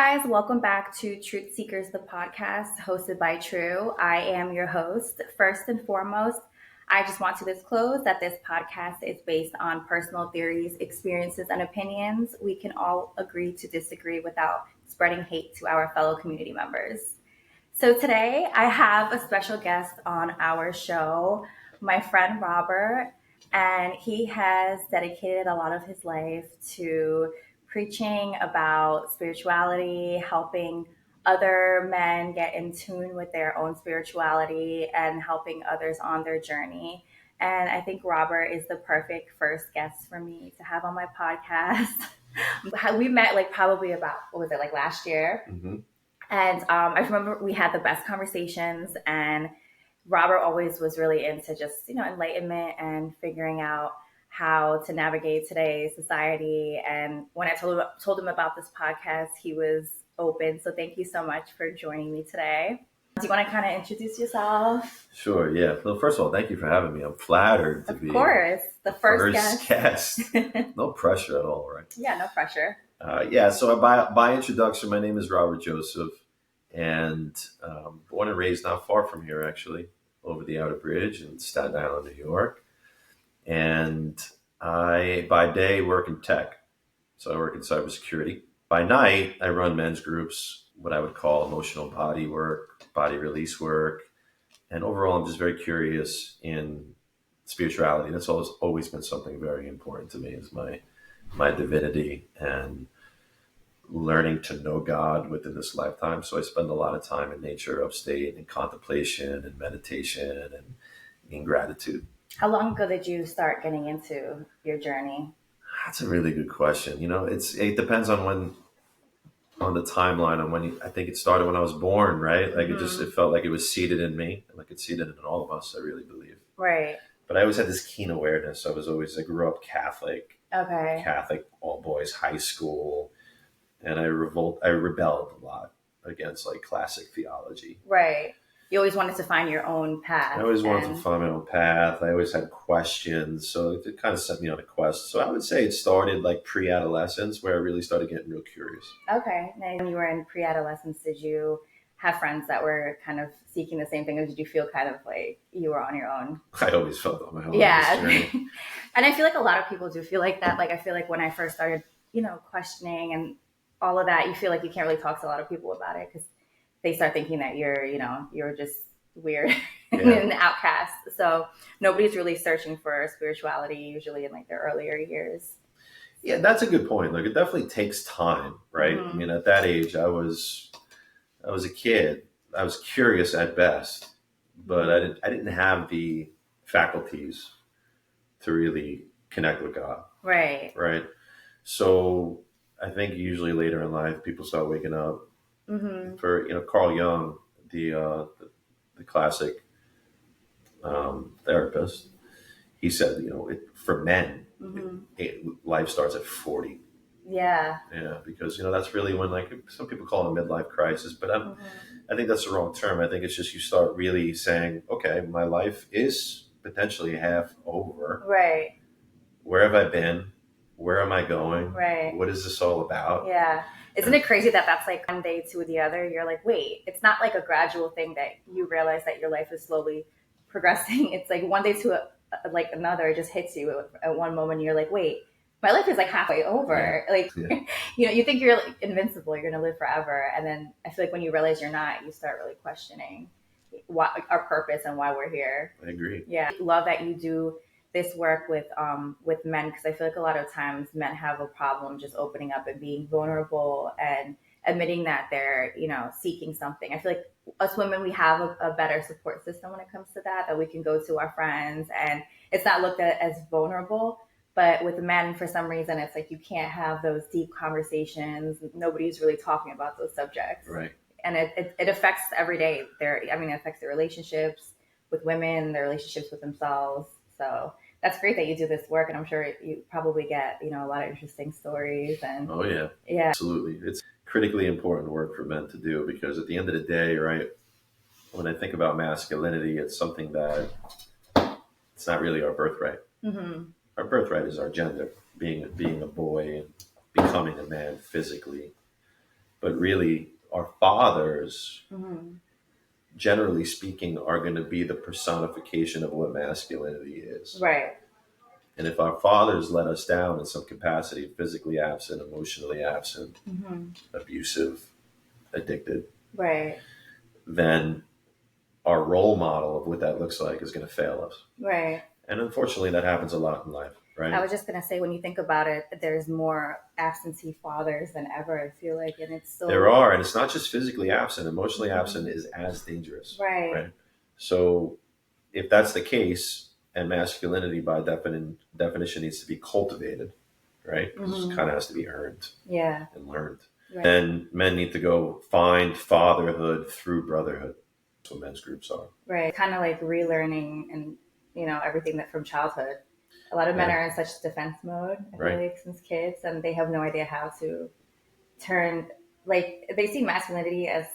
guys, welcome back to Truth Seekers, the podcast hosted by True. I am your host. First and foremost, I just want to disclose that this podcast is based on personal theories, experiences, and opinions. We can all agree to disagree without spreading hate to our fellow community members. So today I have a special guest on our show, my friend Robert, and he has dedicated a lot of his life to preaching about spirituality, helping other men get in tune with their own spirituality, and helping others on their journey. And I think Robert is the perfect first guest for me to have on my podcast. We met probably about, what was it, last year? Mm-hmm. And I remember we had the best conversations, and Robert always was really into just, enlightenment and figuring out how to navigate today's society. And when I told him about this podcast, he was open. So thank you so much for joining me today. Do you want to kind of introduce yourself? Sure, yeah. Well, first of all, thank you for having me. I'm flattered to be Of course, the first guest. No pressure at all, right? Yeah, no pressure. So by introduction, my name is Robert Joseph, and born and raised not far from here, actually, over the Outer Bridge in Staten Island, New York. And I, by day, work in tech. So I work in cybersecurity. By night, I run men's groups, what I would call emotional body work, body release work. And overall, I'm just very curious in spirituality. That's always been something very important to me, is my divinity and learning to know God within this lifetime. So I spend a lot of time in nature, upstate, in contemplation and meditation and in gratitude. How long ago did you start getting into your journey? That's a really good question. It depends on the timeline on when I think it started when I was born, right? Like it felt like it was seated in me, like it's seated in all of us, I really believe. Right. But I always had this keen awareness. I grew up Catholic. Okay. Catholic, all boys, high school. And I rebelled a lot against classic theology. Right. You always wanted to find your own path. I always wanted to find my own path. I always had questions. So it kind of set me on a quest. So I would say it started pre-adolescence, where I really started getting real curious. Okay. Now, when you were in pre-adolescence, did you have friends that were kind of seeking the same thing, or did you feel kind of like you were on your own? I always felt on my own. Yeah. And I feel like a lot of people do feel like that. I feel like when I first started, questioning and all of that, you feel like you can't really talk to a lot of people about it because they start thinking that you're just weird and an outcast. So nobody's really searching for spirituality usually in their earlier years. Yeah, that's a good point. It definitely takes time, right? Mm-hmm. I mean, at that age, I was a kid. I was curious at best, but I didn't have the faculties to really connect with God. Right. Right. So I think usually later in life, people start waking up. Mm-hmm. For Carl Jung, the classic therapist, he said, for men, life starts at 40. Yeah. Yeah, because that's really when some people call it a midlife crisis, but I think that's the wrong term. I think it's just you start really saying, okay, my life is potentially half over. Right. Where have I been? Where am I going? Right. What is this all about? Yeah. Isn't it crazy that that's one day to the other? You're like, wait, it's not a gradual thing that you realize that your life is slowly progressing. It's one day to another, it just hits you at one moment. You're like, wait, my life is halfway over. Yeah. You think you're invincible, you're going to live forever. And then I feel when you realize you're not, you start really questioning our purpose and why we're here. I agree. Yeah. I love that you do this work with men, because I feel a lot of times men have a problem just opening up and being vulnerable and admitting that they're seeking something. I feel us women, we have a better support system when it comes to that we can go to our friends, and it's not looked at as vulnerable. But with men, for some reason, it's you can't have those deep conversations. Nobody's really talking about those subjects, right? And it affects every day. It affects their relationships with women, their relationships with themselves. So that's great that you do this work, and I'm sure you probably get, a lot of interesting stories. And oh yeah, absolutely. It's critically important work for men to do, because at the end of the day, right, when I think about masculinity, it's something that it's not really our birthright. Mm-hmm. Our birthright is our gender, being a boy and becoming a man physically. but really our fathers, Mm-hmm. generally speaking, are going to be the personification of what masculinity is. Right. And if our fathers let us down in some capacity, physically absent, emotionally absent, Mm-hmm. abusive, addicted, Right. then our role model of what that looks like is going to fail us. Right. And unfortunately, that happens a lot in life, I right? was just gonna say, when you think about it, there's more absentee fathers than ever, I feel like, and it's There so. are, and it's not just physically absent, emotionally absent Mhm. is as dangerous, Right. right? So if that's the case, and masculinity by definition needs to be cultivated, right? Because it Hmm. kind of has to be earned Yeah. and learned. Right. Then men need to go find fatherhood through brotherhood. That's what men's groups are. Right. Kind of like relearning and, everything that from childhood. A lot of men Yeah, are in such defense mode, I feel right. like, since kids, and they have no idea how to turn, like, they see masculinity as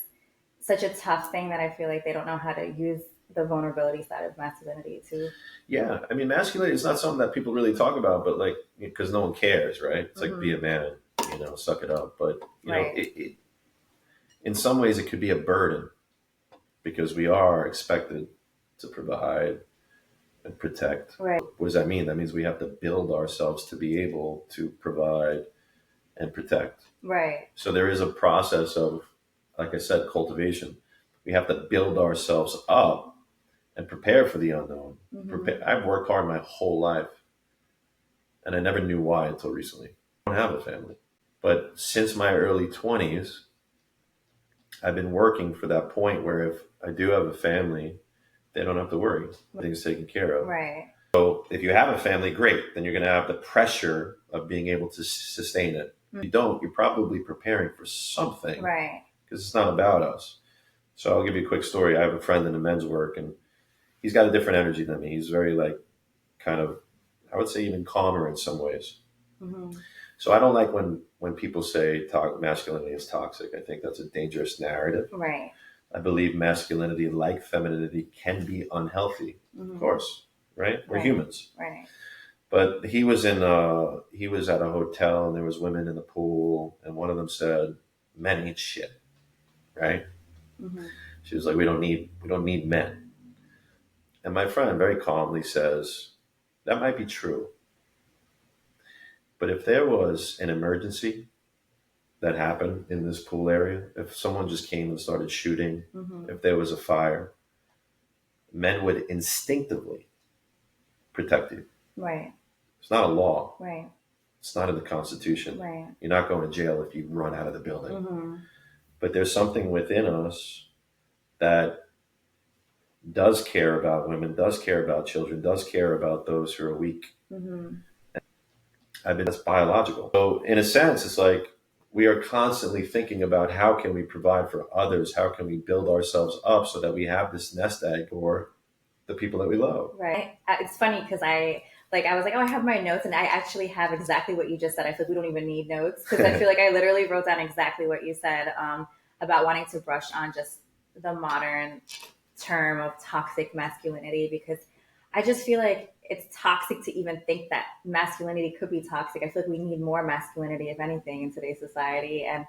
such a tough thing that I feel like they don't know how to use the vulnerability side of masculinity to. Yeah, I mean, masculinity is not something that people really talk about, but like, because no one cares, right? It's like be Hmm. a man, suck it up. But Right. in some ways, it could be a burden because we are expected to provide and protect. Right. What does that mean? That means we have to build ourselves to be able to provide and protect. Right. So there is a process of, like I said, cultivation. We have to build ourselves up and prepare for the unknown. Hmm. I've worked hard my whole life, and I never knew why until recently. I don't have a family. But since my early 20s, I've been working for that point where if I do have a family, they don't have to worry. Everything's taken care of. Right. So if you have a family, great. Then you're going to have the pressure of being able to sustain it. If you don't, you're probably preparing for something Right. because it's not about us. So I'll give you a quick story. I have a friend in the men's work, and he's got a different energy than me. He's very like kind of, I would say, even calmer in some ways. Hmm. So I don't like when people say masculinity is toxic. I think that's a dangerous narrative. Right. I believe masculinity, like femininity, can be unhealthy. Of Hmm. course, right? We're Right. humans. Right. But he was at a hotel and there was women in the pool and one of them said, "Men ain't shit," right? Hmm. She was like, "We don't need men." And my friend very calmly says, "That might be true, but if there was an emergency that happened in this pool area, if someone just came and started shooting, Hmm. if there was a fire, men would instinctively protect you. Right. It's not a law. Right. It's not in the Constitution. Right. You're not going to jail if you run out of the building. Hmm. But there's something within us that does care about women, does care about children, does care about those who are weak. Hmm. I mean, that's biological. So in a sense, it's like we are constantly thinking about how can we provide for others? How can we build ourselves up so that we have this nest egg or the people that we love? Right. It's funny because I was like, oh, I have my notes, and I actually have exactly what you just said. I feel like we don't even need notes because I feel like I literally wrote down exactly what you said, about wanting to brush on just the modern term of toxic masculinity, because I just feel like it's toxic to even think that masculinity could be toxic. I feel like we need more masculinity, if anything, in today's society. And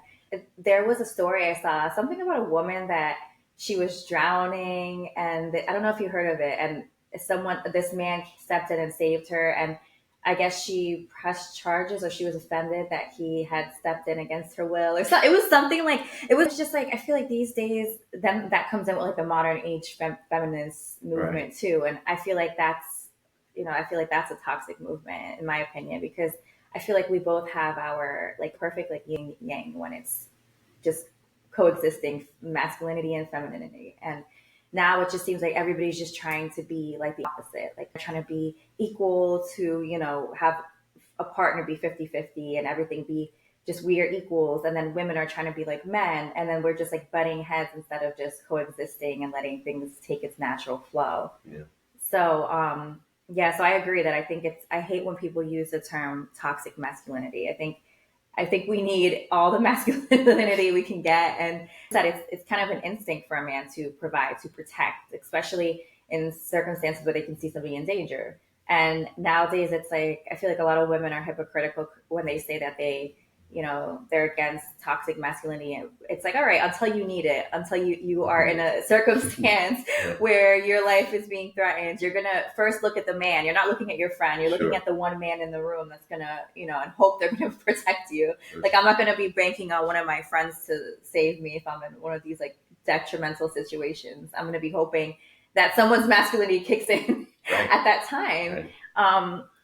there was a story I saw, something about a woman that she was drowning, and I don't know if you heard of it. And this man stepped in and saved her. And I guess she pressed charges, or she was offended that he had stepped in against her will, or so. It was something like, it was just like, I feel like these days, then that comes in with like the modern age feminist Right. movement too. And I feel like I feel like that's a toxic movement, in my opinion, because I feel like we both have our like perfect like yin yang when it's just coexisting masculinity and femininity. And now it just seems like everybody's just trying to be like the opposite. Like they're trying to be equal to, have a partner be 50-50 and everything be just we are equals. And then women are trying to be like men. And then we're just like butting heads instead of just coexisting and letting things take its natural flow. Yeah. So, yeah, so I agree that I hate when people use the term toxic masculinity. I think we need all the masculinity we can get, and that it's kind of an instinct for a man to provide, to protect, especially in circumstances where they can see somebody in danger. And nowadays, it's like I feel like a lot of women are hypocritical when they say that they, they're against toxic masculinity. And it's like, all right, until you need it, until you are in a circumstance where your life is being threatened, you're going to first look at the man. You're not looking at your friend. You're looking at the one man in the room that's going to, and hope they're going to protect you. Like, I'm not going to be banking on one of my friends to save me if I'm in one of these like detrimental situations. I'm going to be hoping that someone's masculinity kicks in at that time.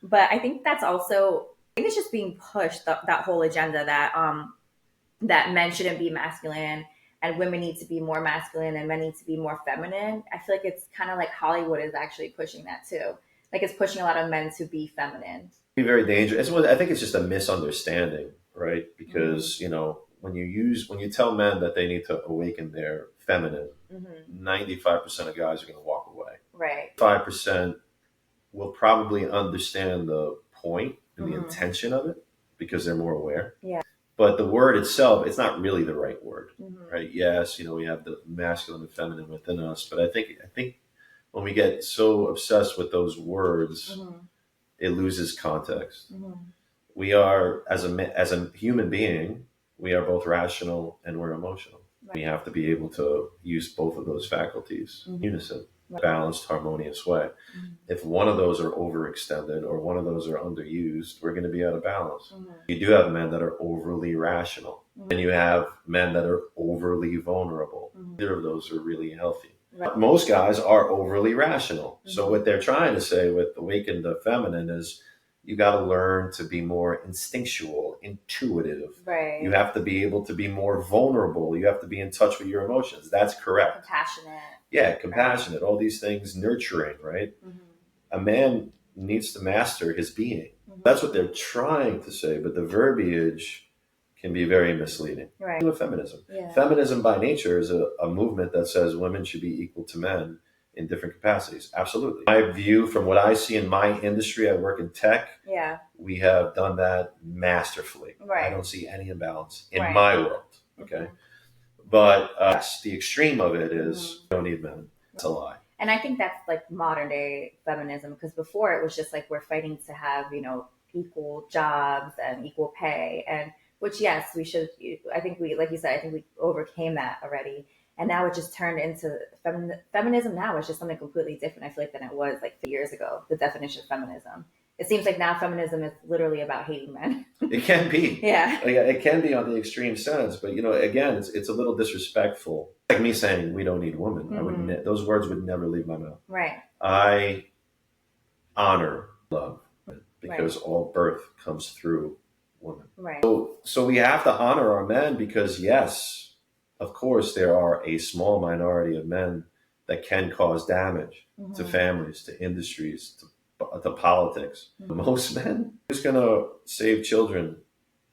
But I think that's also, I think it's just being pushed, that whole agenda that men shouldn't be masculine and women need to be more masculine and men need to be more feminine. I feel like it's kind of like Hollywood is actually pushing that too. Like, it's pushing a lot of men to be feminine. Be very dangerous. I think it's just a misunderstanding, right? Because when you tell men that they need to awaken their feminine, 95% of guys are going to walk away. Right. 5% will probably understand the point and the intention of it because they're more aware. Yeah. But the word itself, it's not really the right word, right? Yes, we have the masculine and feminine within us, but I think when we get so obsessed with those words, it loses context. We are, as a human being, we are both rational and we're emotional. Right. We have to be able to use both of those faculties in unison, balanced, harmonious way. If one of those are overextended or one of those are underused, we're going to be out of balance. You do have men that are overly rational, and you have men that are overly vulnerable. Neither of those are really healthy. Right. Most guys are overly rational. So what they're trying to say with awaken the feminine is you got to learn to be more instinctual, intuitive. Right. You have to be able to be more vulnerable. You have to be in touch with your emotions. That's correct. Compassionate. Yeah, compassionate. All these things, nurturing, right? A man needs to master his being. That's what they're trying to say, but the verbiage can be very misleading. Right. With feminism. Yeah. Feminism by nature is a movement that says women should be equal to men in different capacities. Absolutely. My view from what I see in my industry, I work in tech. Yeah. We have done that masterfully. Right. I don't see any imbalance in my world. Okay. But the extreme of it is you don't need men. It's a lie. And I think that's like modern day feminism, because before it was just like we're fighting to have, equal jobs and equal pay, and which, yes, we should. I think like you said, I think we overcame that already. And now it just turned into feminism. Now is just something completely different, I feel like, than it was like 50 years ago, the definition of feminism. It seems like now feminism is literally about hating men. It can be. Yeah. It can be on the extreme sense. But, again, it's a little disrespectful. Like me saying we don't need women. Those words would never leave my mouth. Right. I honor love because all birth comes through women. Right. So we have to honor our men because, yes, of course, there are a small minority of men that can cause damage to families, to industries, to politics. Most men are just going to save children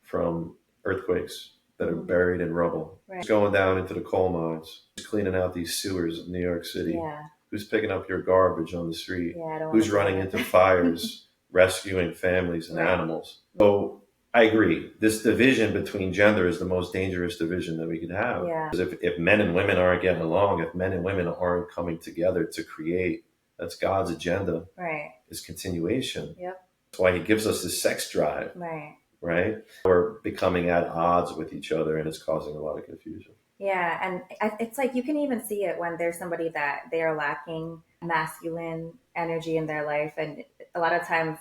from earthquakes that are buried in rubble. Right. Who's going down into the coal mines? Who's cleaning out these sewers of New York City? Yeah. Who's picking up your garbage on the street? Yeah, who's running into fires, rescuing families and animals? So I agree. This division between gender is the most dangerous division that we could have. Yeah. Because if men and women aren't getting along, if men and women aren't coming together to create, that's God's agenda. Right. Is continuation. Yep. That's why he gives us this sex drive. Right. Right? We're becoming at odds with each other, and it's causing a lot of confusion. Yeah, and it's like you can even see it when there's somebody that they are lacking masculine energy in their life, and a lot of times,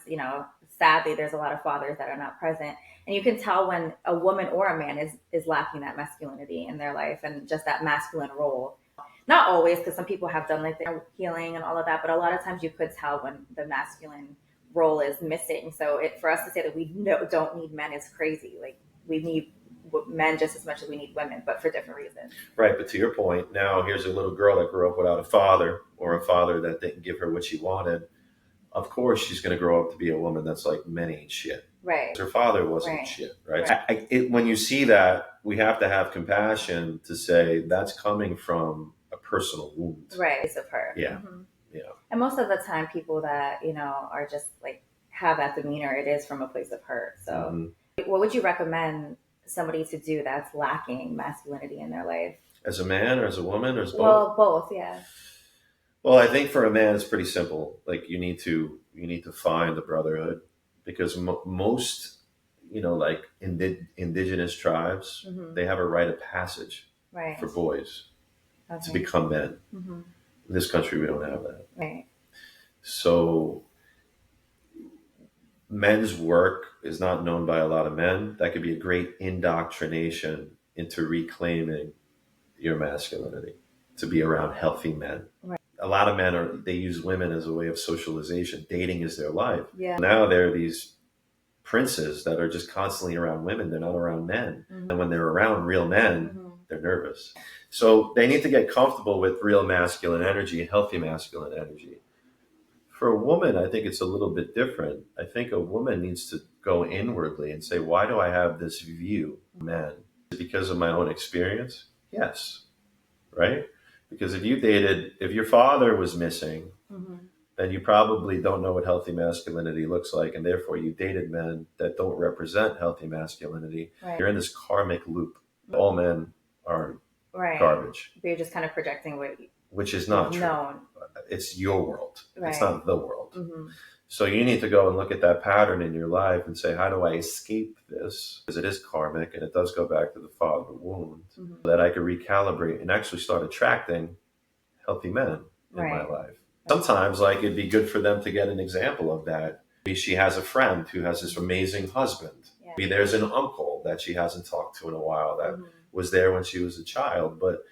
sadly, there's a lot of fathers that are not present, and you can tell when a woman or a man is lacking that masculinity in their life and just that masculine role. Not always, because some people have done like their healing and all of that, but a lot of times you could tell when the masculine role is missing. So for us to say that we don't need men is crazy. Like, we need men just as much as we need women, but for different reasons. Right, but to your point, now here's a little girl that grew up without a father, or a father that didn't give her what she wanted. Of course, she's going to grow up to be a woman that's like, men ain't shit. Right. Her father wasn't shit, right? When you see that, we have to have compassion to say that's coming from a personal wound. Right, it's of her. Yeah. Yeah. And most of the time, people that, are just like have that demeanor, it is from a place of hurt. So what would you recommend somebody to do that's lacking masculinity in their life? As a man or as a woman or as both? Well, both, yeah. Well, I think for a man, it's pretty simple. Like, you need to find the brotherhood, because most like indigenous tribes, they have a rite of passage Right. for boys to Okay. become men. Mm-hmm. In this country, we don't have that. Right. So men's work is not known by a lot of men. That could be a great indoctrination into reclaiming your masculinity, to be around healthy men. Right. A lot of men they use women as a way of socialization. Dating is their life. Yeah. Now there are these princes that are just constantly around women. They're not around men. Mm-hmm. And when they're around real men, Mm-hmm. they're nervous. So they need to get comfortable with real masculine energy, healthy masculine energy. For a woman, I think it's a little bit different. I think a woman needs to go inwardly and say, why do I have this view of men? Is it because of my own experience? Yes. Right? Because if your father was missing, Mm-hmm. then you probably don't know what healthy masculinity looks like. And therefore you dated men that don't represent healthy masculinity. Right. You're in this karmic loop. All men are Right. garbage. But you're just kind of projecting which is not true. Known. It's your world. Right. It's not the world. Mm-hmm. So you need to go and look at that pattern in your life and say, how do I escape this? Because it is karmic and it does go back to the father wound, that I could recalibrate and actually start attracting healthy men in my life. Sometimes it'd be good for them to get an example of that. Maybe she has a friend who has this amazing husband. Yeah. Maybe there's an uncle that she hasn't talked to in a while that was there when she was a child, but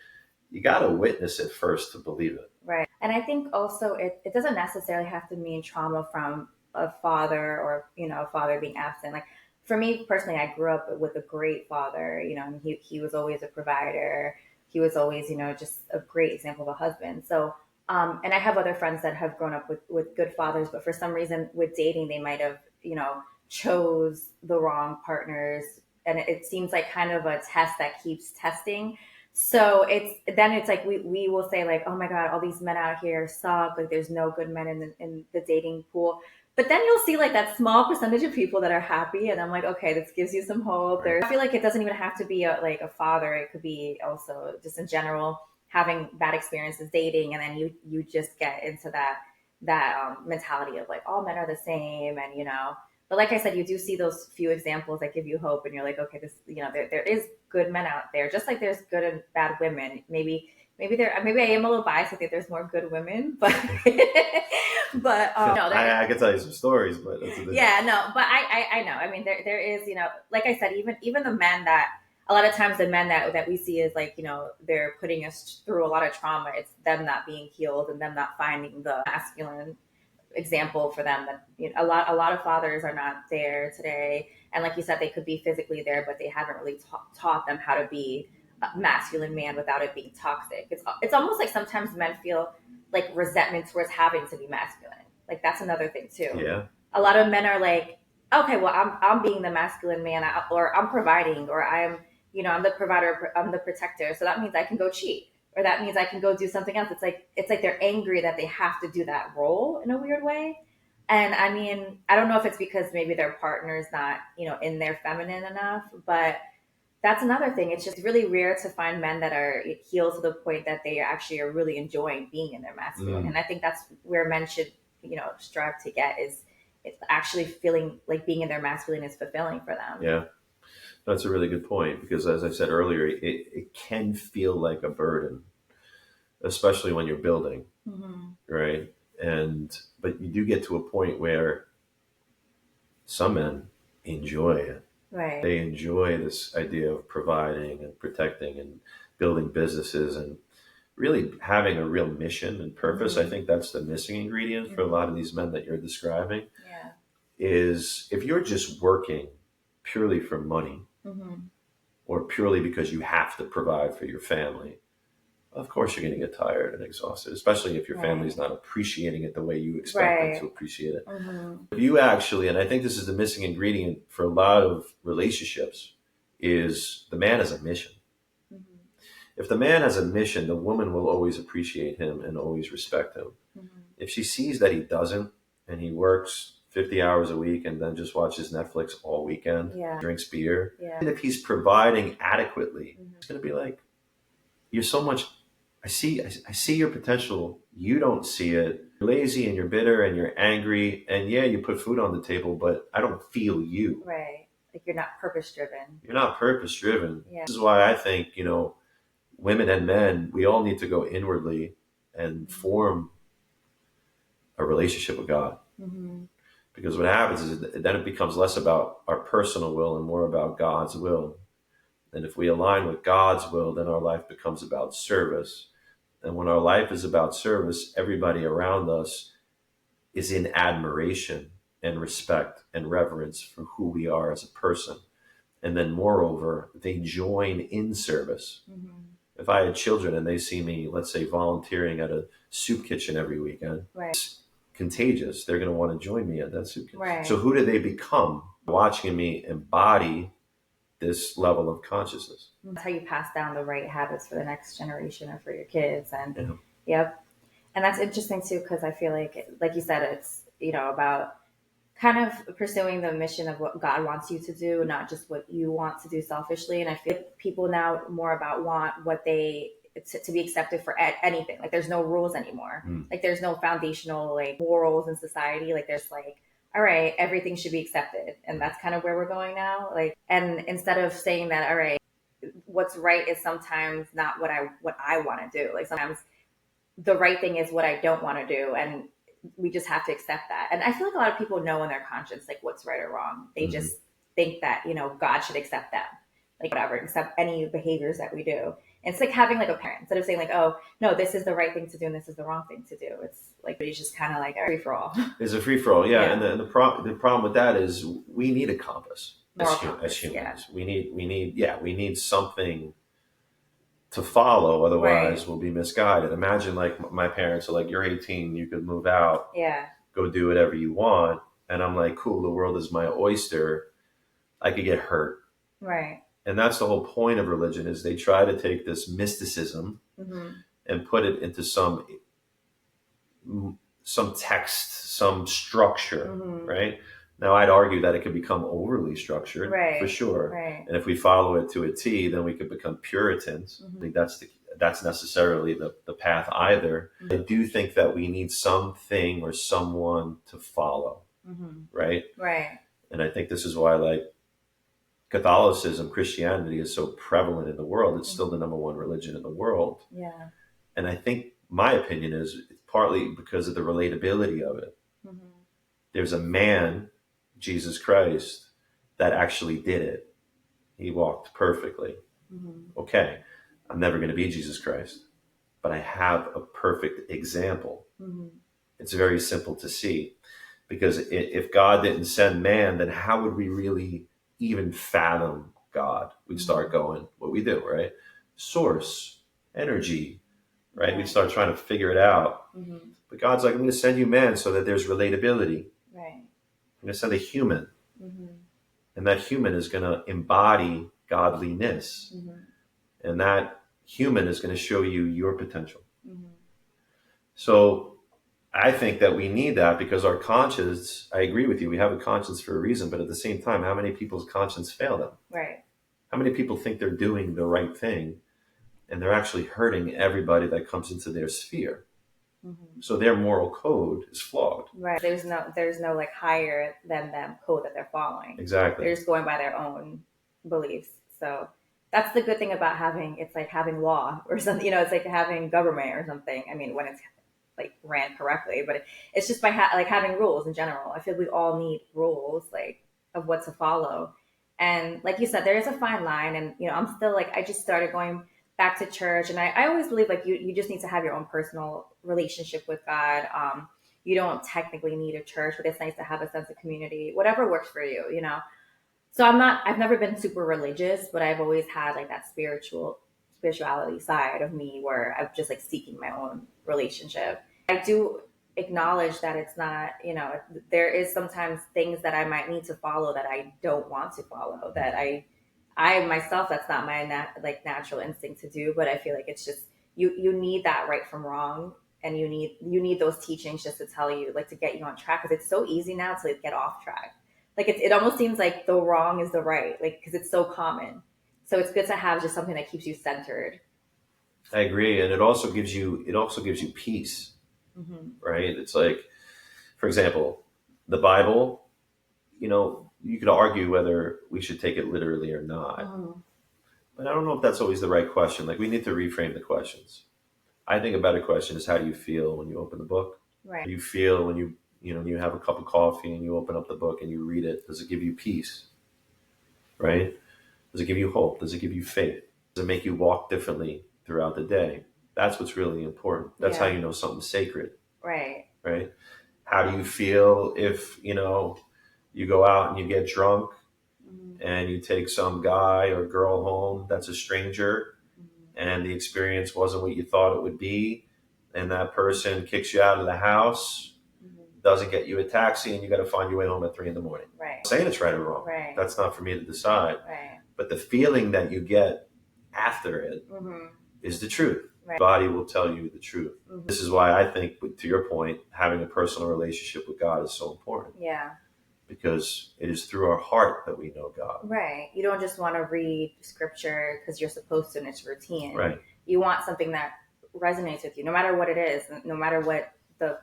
you got to witness it first to believe it. Right. And I think also it doesn't necessarily have to mean trauma from a father or, a father being absent. Like for me personally, I grew up with a great father, and he was always a provider. He was always, just a great example of a husband. So, and I have other friends that have grown up with good fathers, but for some reason with dating, they might have, chose the wrong partners. And it seems like kind of a test that keeps testing. So it's like we will say like, oh my God, all these men out here suck. Like there's no good men in the dating pool. But then you'll see like that small percentage of people that are happy. And I'm like, okay, this gives you some hope. Right. I feel like it doesn't even have to be a father. It could be also just in general having bad experiences dating. And then you just get into that mentality of like all men are the same. And, but like I said, you do see those few examples that give you hope, and you're like, okay, this, there is good men out there, just like there's good and bad women. Maybe I am a little biased. I think there's more good women, but no, I can tell you some stories, but yeah, no, but I know. I mean, there is, like I said, even the men that a lot of times the men that we see is like, they're putting us through a lot of trauma. It's them not being healed and them not finding the masculine example for them. That a lot of fathers are not there today, and like you said, they could be physically there, but they haven't really taught them how to be a masculine man without it being toxic. It's almost like sometimes men feel like resentment towards having to be masculine. Like that's another thing too. Yeah, a lot of men are like, okay, well I'm being the masculine man, or I'm providing, or I'm the provider, I'm the protector, so that means I can go cheat, or that means I can go do something else. It's like they're angry that they have to do that role in a weird way. And I mean, I don't know if it's because maybe their partner's not, in their feminine enough, but that's another thing. It's just really rare to find men that are healed to the point that they actually are really enjoying being in their masculine. And I think that's where men should, strive to get, is it's actually feeling like being in their masculine is fulfilling for them. Yeah. That's a really good point, because as I said earlier, it can feel like a burden, especially when you're building, right? But you do get to a point where some men enjoy it. Right. They enjoy this idea of providing and protecting and building businesses and really having a real mission and purpose. I think that's the missing ingredient for a lot of these men that you're describing. Yeah. Is if you're just working purely for money, or purely because you have to provide for your family, of course you're going to get tired and exhausted, especially if your family's not appreciating it the way you expect them to appreciate it. If you actually, and I think this is the missing ingredient for a lot of relationships, is the man has a mission. If the man has a mission, the woman will always appreciate him and always respect him. If she sees that he doesn't, and he works 50 hours a week and then just watches Netflix all weekend, drinks beer, and if he's providing adequately, it's going to be like, you're so much, I see your potential. You don't see it. You're lazy and you're bitter and you're angry. And yeah, you put food on the table, but I don't feel you. Right. Like you're not purpose driven. You're not purpose driven. Yeah. This is why I think, women and men, we all need to go inwardly and form a relationship with God. Mm-hmm. Because what happens is then it becomes less about our personal will and more about God's will. And if we align with God's will, then our life becomes about service. And when our life is about service, everybody around us is in admiration and respect and reverence for who we are as a person. And then moreover, they join in service. Mm-hmm. If I had children and they see me, let's say, volunteering at a soup kitchen every weekend, Right. it's contagious. They're going to want to join me at that soup kitchen. Right. So who do they become? Watching me embody this level of consciousness. That's how you pass down the right habits for the next generation or for your kids. And Yeah. yep. And that's interesting too, because I feel like you said, it's, about kind of pursuing the mission of what God wants you to do, not just what you want to do selfishly. And I feel like people now more about want what they to be accepted for anything. Like there's no rules anymore. Like there's no foundational like morals in society. Like there's like, all right, everything should be accepted. And that's kind of where we're going now. Like, and instead of saying that, all right, what's right is sometimes not what I want to do. Like sometimes the right thing is what I don't want to do. And we just have to accept that. And I feel like a lot of people know in their conscience, like what's right or wrong. They just think that, God should accept them, like whatever, accept any behaviors that we do. And it's like having like a parent, instead of saying like, oh no, this is the right thing to do and this is the wrong thing to do. It's like, it's just kind of like a free for all. It's a free for all. Yeah. And the problem with that is we need a compass as humans. We need something to follow, otherwise we'll be misguided. Imagine like my parents are like, you're 18, you could move out, go do whatever you want, and I'm like, cool, the world is my oyster. I could get hurt, right? And that's the whole point of religion, is they try to take this mysticism and put it into some text, some structure, right? Now, I'd argue that it could become overly structured, for sure. Right. And if we follow it to a T, then we could become Puritans. I think that's necessarily the path either. I do think that we need something or someone to follow, right? Right. And I think this is why, like, Catholicism, Christianity is so prevalent in the world. It's still the number one religion in the world. Yeah. And I think my opinion is it's partly because of the relatability of it. There's a man, Jesus Christ, that actually did it. He walked perfectly. Okay, I'm never going to be Jesus Christ, but I have a perfect example. It's very simple to see, because if God didn't send man, then how would we really even fathom God? We'd start going, what we do, right? Source, energy, right? We'd start trying to figure it out. But God's like, I'm going to send you man so that there's relatability. Right. I'm going to send a human. And that human is going to embody godliness. And that human is going to show you your potential. So I think that we need that, because our conscience, I agree with you, we have a conscience for a reason, but at the same time, how many people's conscience fail them? Right. How many people think they're doing the right thing and they're actually hurting everybody that comes into their sphere? So their moral code is flawed. Right. There's no like higher than them code that they're following. Exactly. They're just going by their own beliefs. So that's the good thing about it's like having law or something, it's like having government or something. I mean, when it's like ran correctly, but it's just by like having rules in general. I feel we all need rules, like of what to follow. And like you said, there is a fine line, and I'm still like, I just started going back to church, and I always believe like you just need to have your own personal relationship with God. You don't technically need a church, but it's nice to have a sense of community, whatever works for you, So I've never been super religious, but I've always had like that spirituality side of me where I'm just like seeking my own relationship. I do acknowledge that it's not, there is sometimes things that I might need to follow that I don't want to follow, that I myself, that's not my natural instinct to do, but I feel like it's just, you need that right from wrong. And you need those teachings just to tell you, like, to get you on track. Cause it's so easy now to get off track. Like it almost seems like the wrong is the right, like, cause it's so common. So it's good to have just something that keeps you centered. I agree. And it also gives you peace, right? It's like, for example, the Bible, you could argue whether we should take it literally or not. But I don't know if that's always the right question. Like, we need to reframe the questions. I think a better question is, how do you feel when you open the book? Right. How do you feel when you have a cup of coffee and you open up the book and you read it? Does it give you peace? Right? Does it give you hope? Does it give you faith? Does it make you walk differently throughout the day? That's what's really important. That's how you know something's sacred. Right. Right? How do you feel if, you go out and you get drunk and you take some guy or girl home that's a stranger and the experience wasn't what you thought it would be, and that person kicks you out of the house, doesn't get you a taxi, and you got to find your way home at 3 a.m. Right. I'm not saying it's right or wrong. Right. That's not for me to decide. Right. But the feeling that you get after it is the truth. Right. The body will tell you the truth. This is why I think, to your point, having a personal relationship with God is so important. Yeah. Because it is through our heart that we know God. Right. You don't just want to read scripture because you're supposed to and it's routine. Right. You want something that resonates with you, no matter what it is, no matter what the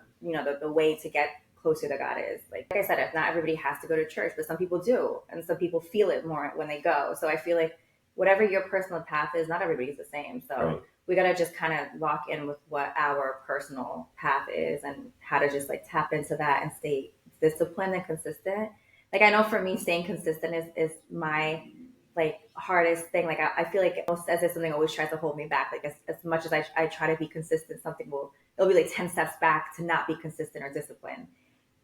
way to get closer to God is. Like I said, if not everybody has to go to church, but some people do, and some people feel it more when they go. So I feel like whatever your personal path is, not everybody's the same. So we got to just kind of lock in with what our personal path is and how to just like tap into that and stay disciplined and consistent. Like, I know for me, staying consistent is my like hardest thing. Like I feel like it says if something always tries to hold me back. Like as much as I try to be consistent, it'll be like 10 steps back to not be consistent or disciplined.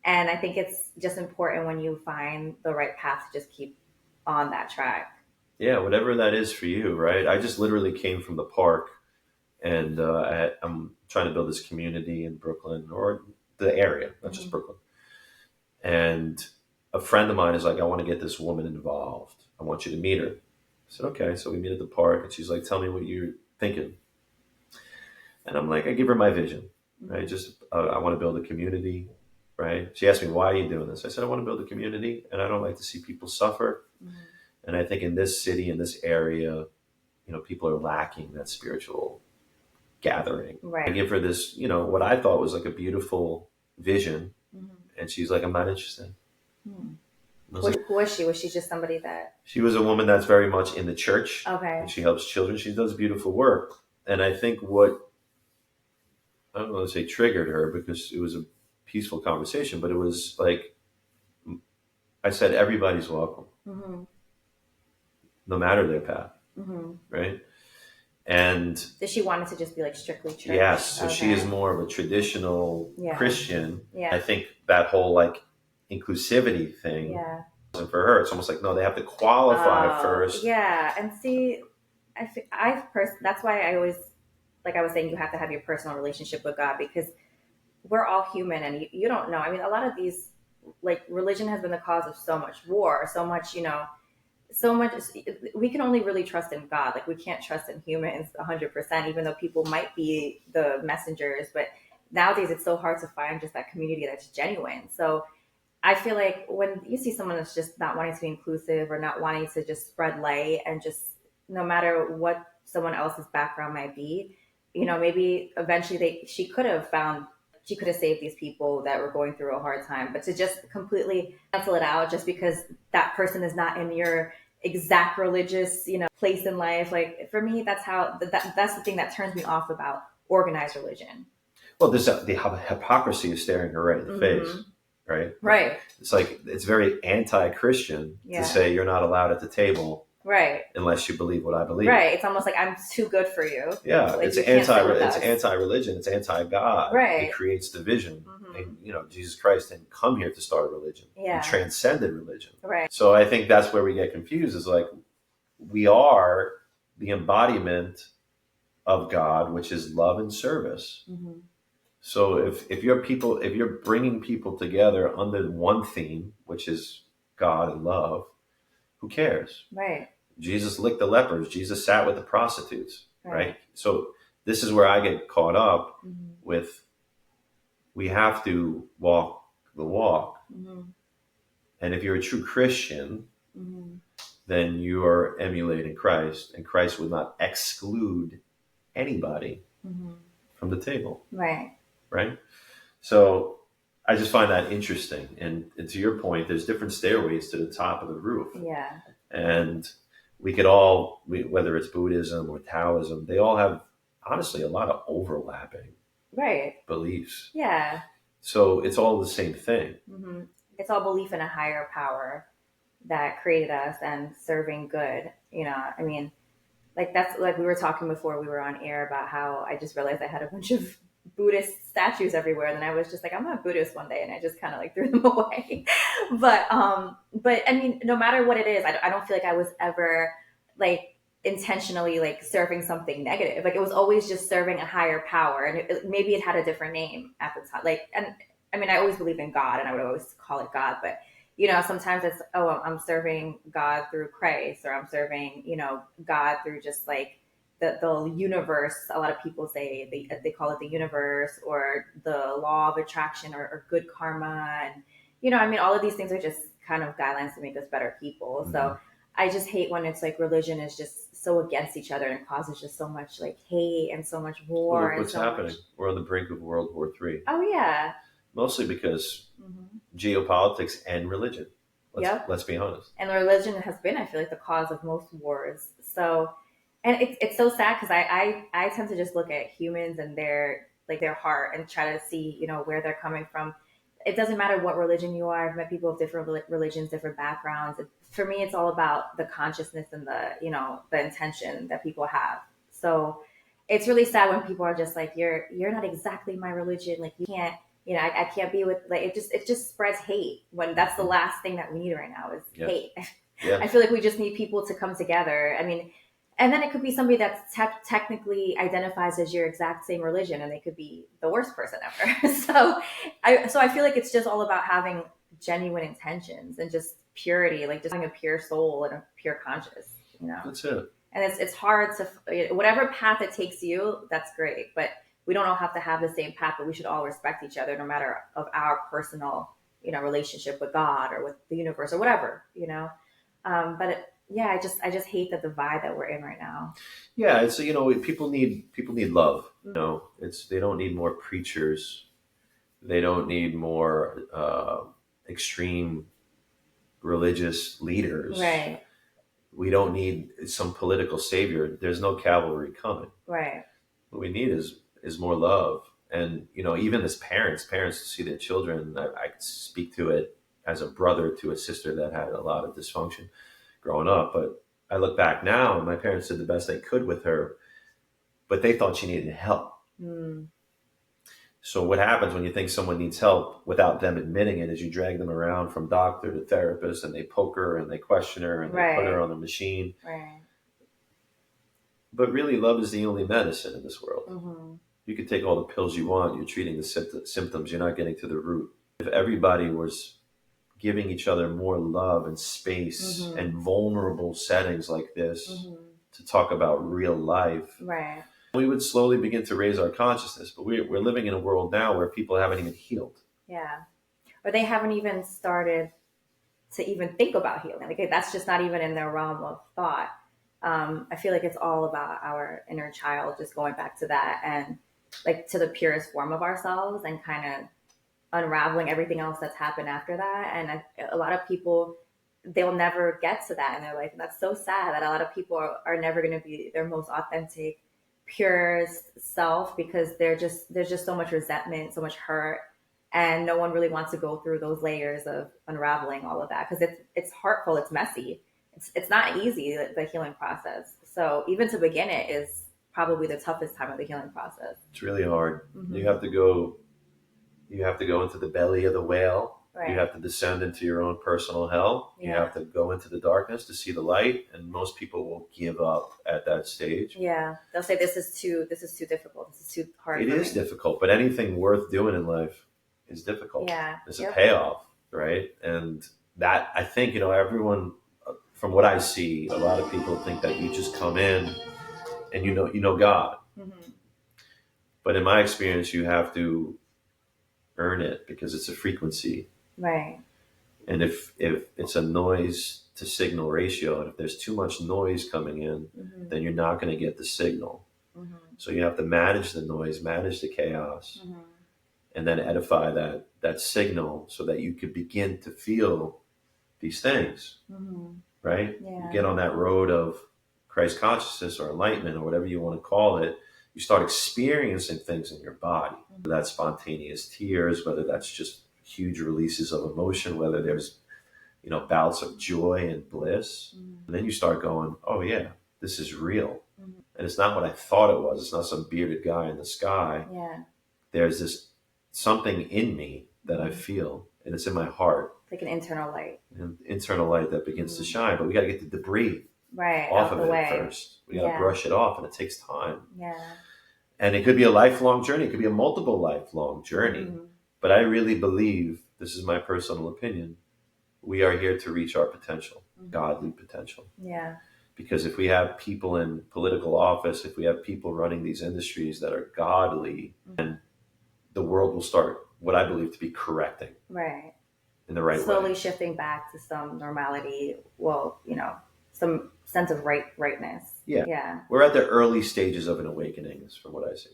And I think it's just important when you find the right path to just keep on that track. Yeah, whatever that is for you, right? I just literally came from the park, and I'm trying to build this community in Brooklyn, or the area, not just Brooklyn. And a friend of mine is like, I want to get this woman involved. I want you to meet her. I said, okay. So we meet at the park, and she's like, tell me what you're thinking. And I'm like, I give her my vision, right? Just, I want to build a community, right? She asked me, why are you doing this? I said, I want to build a community, and I don't like to see people suffer. And I think in this city, in this area, people are lacking that spiritual gathering. Right. I give her this, what I thought was like a beautiful vision. And she's like, I'm not interested. Who was she? Was she just somebody that... She was a woman that's very much in the church. Okay. And she helps children. She does beautiful work. And I think I don't want to say triggered her, because it was a peaceful conversation, but it was like, I said, everybody's welcome. No matter their path. Right? And did she want it to just be like strictly church? Yes. So she is more of a traditional Christian. Yeah. I think that whole like inclusivity thing wasn't for her. It's almost like, no, they have to qualify first. Yeah. And see, that's why I always, like I was saying, you have to have your personal relationship with God, because we're all human, and you don't know. I mean, a lot of these, like, religion has been the cause of so much war, so much, we can only really trust in God. Like, we can't trust in humans 100%, even though people might be the messengers. But nowadays it's so hard to find just that community that's genuine. So I feel like when you see someone that's just not wanting to be inclusive, or not wanting to just spread light, and just no matter what someone else's background might be, maybe eventually she could have saved these people that were going through a hard time. But to just completely cancel it out just because that person is not in your exact religious, place in life, like, for me, that's the thing that turns me off about organized religion. Well, there's the hypocrisy is staring her right in the face, right? Right. It's like, it's very anti-Christian to say you're not allowed at the table. Right. Unless you believe what I believe. Right. It's almost like, I'm too good for you. Yeah. Like, it's anti-religion. It's anti-God. Right. It creates division. And, Jesus Christ didn't come here to start a religion. Yeah. He transcended religion. Right. So I think that's where we get confused, is like, we are the embodiment of God, which is love and service. So if you're bringing people together under one theme, which is God and love, who cares? Right. Jesus licked the lepers. Jesus sat with the prostitutes, right? So this is where I get caught up with, we have to walk the walk. And if you're a true Christian, then you are emulating Christ, and Christ would not exclude anybody from the table. Right. Right? So I just find that interesting. And to your point, there's different stairways to the top of the roof. Yeah. And we could all, whether it's Buddhism or Taoism, they all have honestly a lot of overlapping Right. beliefs. Yeah. So it's all the same thing. Mm-hmm. It's all belief in a higher power that created us and serving good. I mean, like that's like we were talking before we were on air about how I just realized I had a bunch of Buddhist statues everywhere, and then I was just like, I'm not Buddhist one day, and I just kind of like threw them away. But I mean, no matter what it is, I don't feel like I was ever like intentionally like serving something negative. Like it was always just serving a higher power, and maybe it had a different name at the time. Like, and I mean, I always believed in God, and I would always call it God, but sometimes it's, oh, I'm serving God through Christ, or I'm serving, God through just like the universe. A lot of people say they call it the universe or the law of attraction or good karma. And, I mean, all of these things are just kind of guidelines to make us better people. Mm-hmm. So I just hate when it's like religion is just so against each other and causes just so much like hate and so much war. Well, look what's so happening. Much... We're on the brink of World War III. Oh, yeah. Mostly because geopolitics and religion. Let's be honest. And religion has been, I feel like, the cause of most wars. So, and it's so sad because I tend to just look at humans and their heart and try to see, where they're coming from. It doesn't matter what religion you are. I've met people of different religions, different backgrounds. For me, it's all about the consciousness and the intention that people have. So it's really sad when people are just like, you're not exactly my religion. Like you can't, I can't be with, like, it just spreads hate when that's the last thing that we need right now is hate. Yeah. I feel like we just need people to come together. I mean, and then it could be somebody that technically identifies as your exact same religion, and they could be the worst person ever. So I feel like it's just all about having genuine intentions and just purity, like just having a pure soul and a pure conscience, That's it. And it's hard to, whatever path it takes you, that's great. But we don't all have to have the same path, but we should all respect each other no matter of our personal, relationship with God or with the universe or whatever, I just hate the divide that we're in right now. Yeah, it's people need love. They don't need more preachers. They don't need more extreme religious leaders. Right. We don't need some political savior. There's no cavalry coming. Right. What we need is more love. And even as parents see their children. I speak to it as a brother to a sister that had a lot of dysfunction growing up, but I look back now and my parents did the best they could with her, but they thought she needed help. So what happens when you think someone needs help without them admitting it is you drag them around from doctor to therapist, and they poke her and they question her and they put her on the machine. Right. But really, love is the only medicine in this world. Mm-hmm. You can take all the pills you want. You're treating the symptoms. You're not getting to the root. If everybody was giving each other more love and space and vulnerable settings like this to talk about real life, right, we would slowly begin to raise our consciousness. But we're living in a world now where people haven't even healed. Yeah. Or they haven't even started to even think about healing. Like that's just not even in their realm of thought. I feel like it's all about our inner child, just going back to that and like to the purest form of ourselves and kind of unraveling everything else that's happened after that. And a lot of people, they'll never get to that in their life. And that's so sad that a lot of people are never going to be their most authentic, purest self because there's just so much resentment, so much hurt. And no one really wants to go through those layers of unraveling all of that because it's hurtful, it's messy. It's not easy, the healing process. So even to begin it is probably the toughest time of the healing process. It's really hard. You have to go into the belly of the whale. Right. You have to descend into your own personal hell. Yeah. You have to go into the darkness to see the light. And most people will give up at that stage. Yeah. They'll say, this is too difficult. This is too hard. It is difficult, but anything worth doing in life is difficult. Yeah. It's a payoff, right? And that, I think, everyone, from what I see, a lot of people think that you just come in and you know God. Mm-hmm. But in my experience, you have to earn it because it's a frequency. Right. And if it's a noise to signal ratio, and if there's too much noise coming in, then you're not going to get the signal. So you have to manage the noise, manage the chaos, and then edify that signal so that you could begin to feel these things, right? Yeah. You get on that road of Christ consciousness or enlightenment or whatever you want to call it. You start experiencing things in your body, whether that's spontaneous tears, whether that's just huge releases of emotion, whether there's bouts of joy and bliss. And then you start going, oh yeah, this is real. And it's not what I thought it was. It's not some bearded guy in the sky. Yeah. There's this something in me that I feel, and it's in my heart. Like an internal light. An internal light that begins to shine. But we got to get the debris off of it first. We got to brush it off, and it takes time. Yeah. And it could be a lifelong journey. It could be a multiple lifelong journey. But I really believe, this is my personal opinion, we are here to reach our potential, godly potential. Yeah. Because if we have people in political office, if we have people running these industries that are godly, then the world will start what I believe to be correcting. Right. In the right way. Slowly shifting back to some normality. Well, some sense of rightness. Yeah. Yeah. We're at the early stages of an awakening, is from what I see.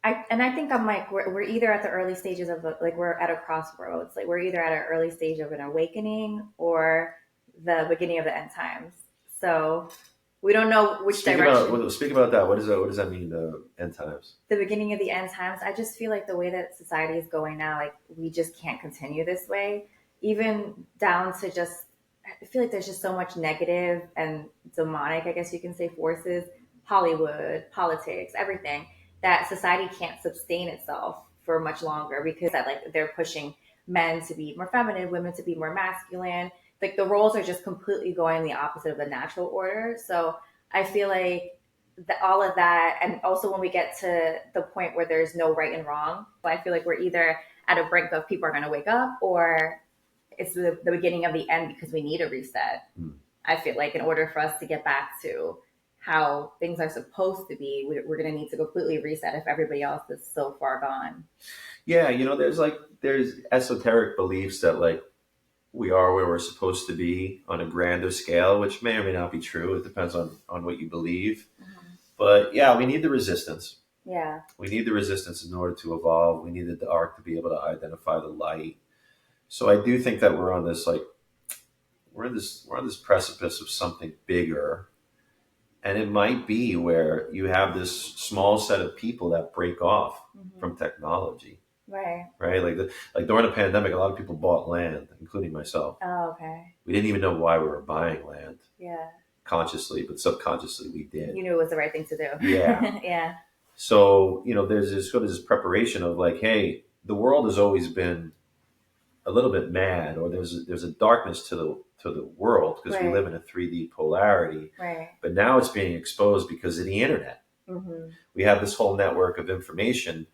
I think I'm like, we're either at the early stages of we're at a crossroads. Like we're either at an early stage of an awakening or the beginning of the end times. So we don't know which direction. Speak about that. What does that mean, the end times? The beginning of the end times. I just feel like the way that society is going now, like we just can't continue this way. Even down to just, I feel like there's just so much negative and demonic, I guess you can say, forces, Hollywood, politics, everything, that society can't sustain itself for much longer because they're pushing men to be more feminine, women to be more masculine. Like the roles are just completely going the opposite of the natural order. So I feel like all of that, and also when we get to the point where there's no right and wrong, I feel like we're either at a brink of people are going to wake up, or it's the beginning of the end because we need a reset. I feel like in order for us to get back to how things are supposed to be, we're going to need to completely reset if everybody else is so far gone. Yeah, there's esoteric beliefs that we are where we're supposed to be on a grander scale, which may or may not be true. It depends on what you believe. But yeah, we need the resistance. Yeah. We need the resistance in order to evolve. We need the dark to be able to identify the light. So I do think that we're on this we're on this precipice of something bigger. And it might be where you have this small set of people that break off from technology. Right. Right. Like during the pandemic, a lot of people bought land, including myself. Oh, okay. We didn't even know why we were buying land. Yeah. Consciously, but subconsciously we did. You knew it was the right thing to do. Yeah. Yeah. So, there's this sort of this preparation of hey, the world has always been a little bit mad, or there's a darkness to the world because we live in a 3D polarity. Right. But now it's being exposed because of the internet. We have this whole network of information.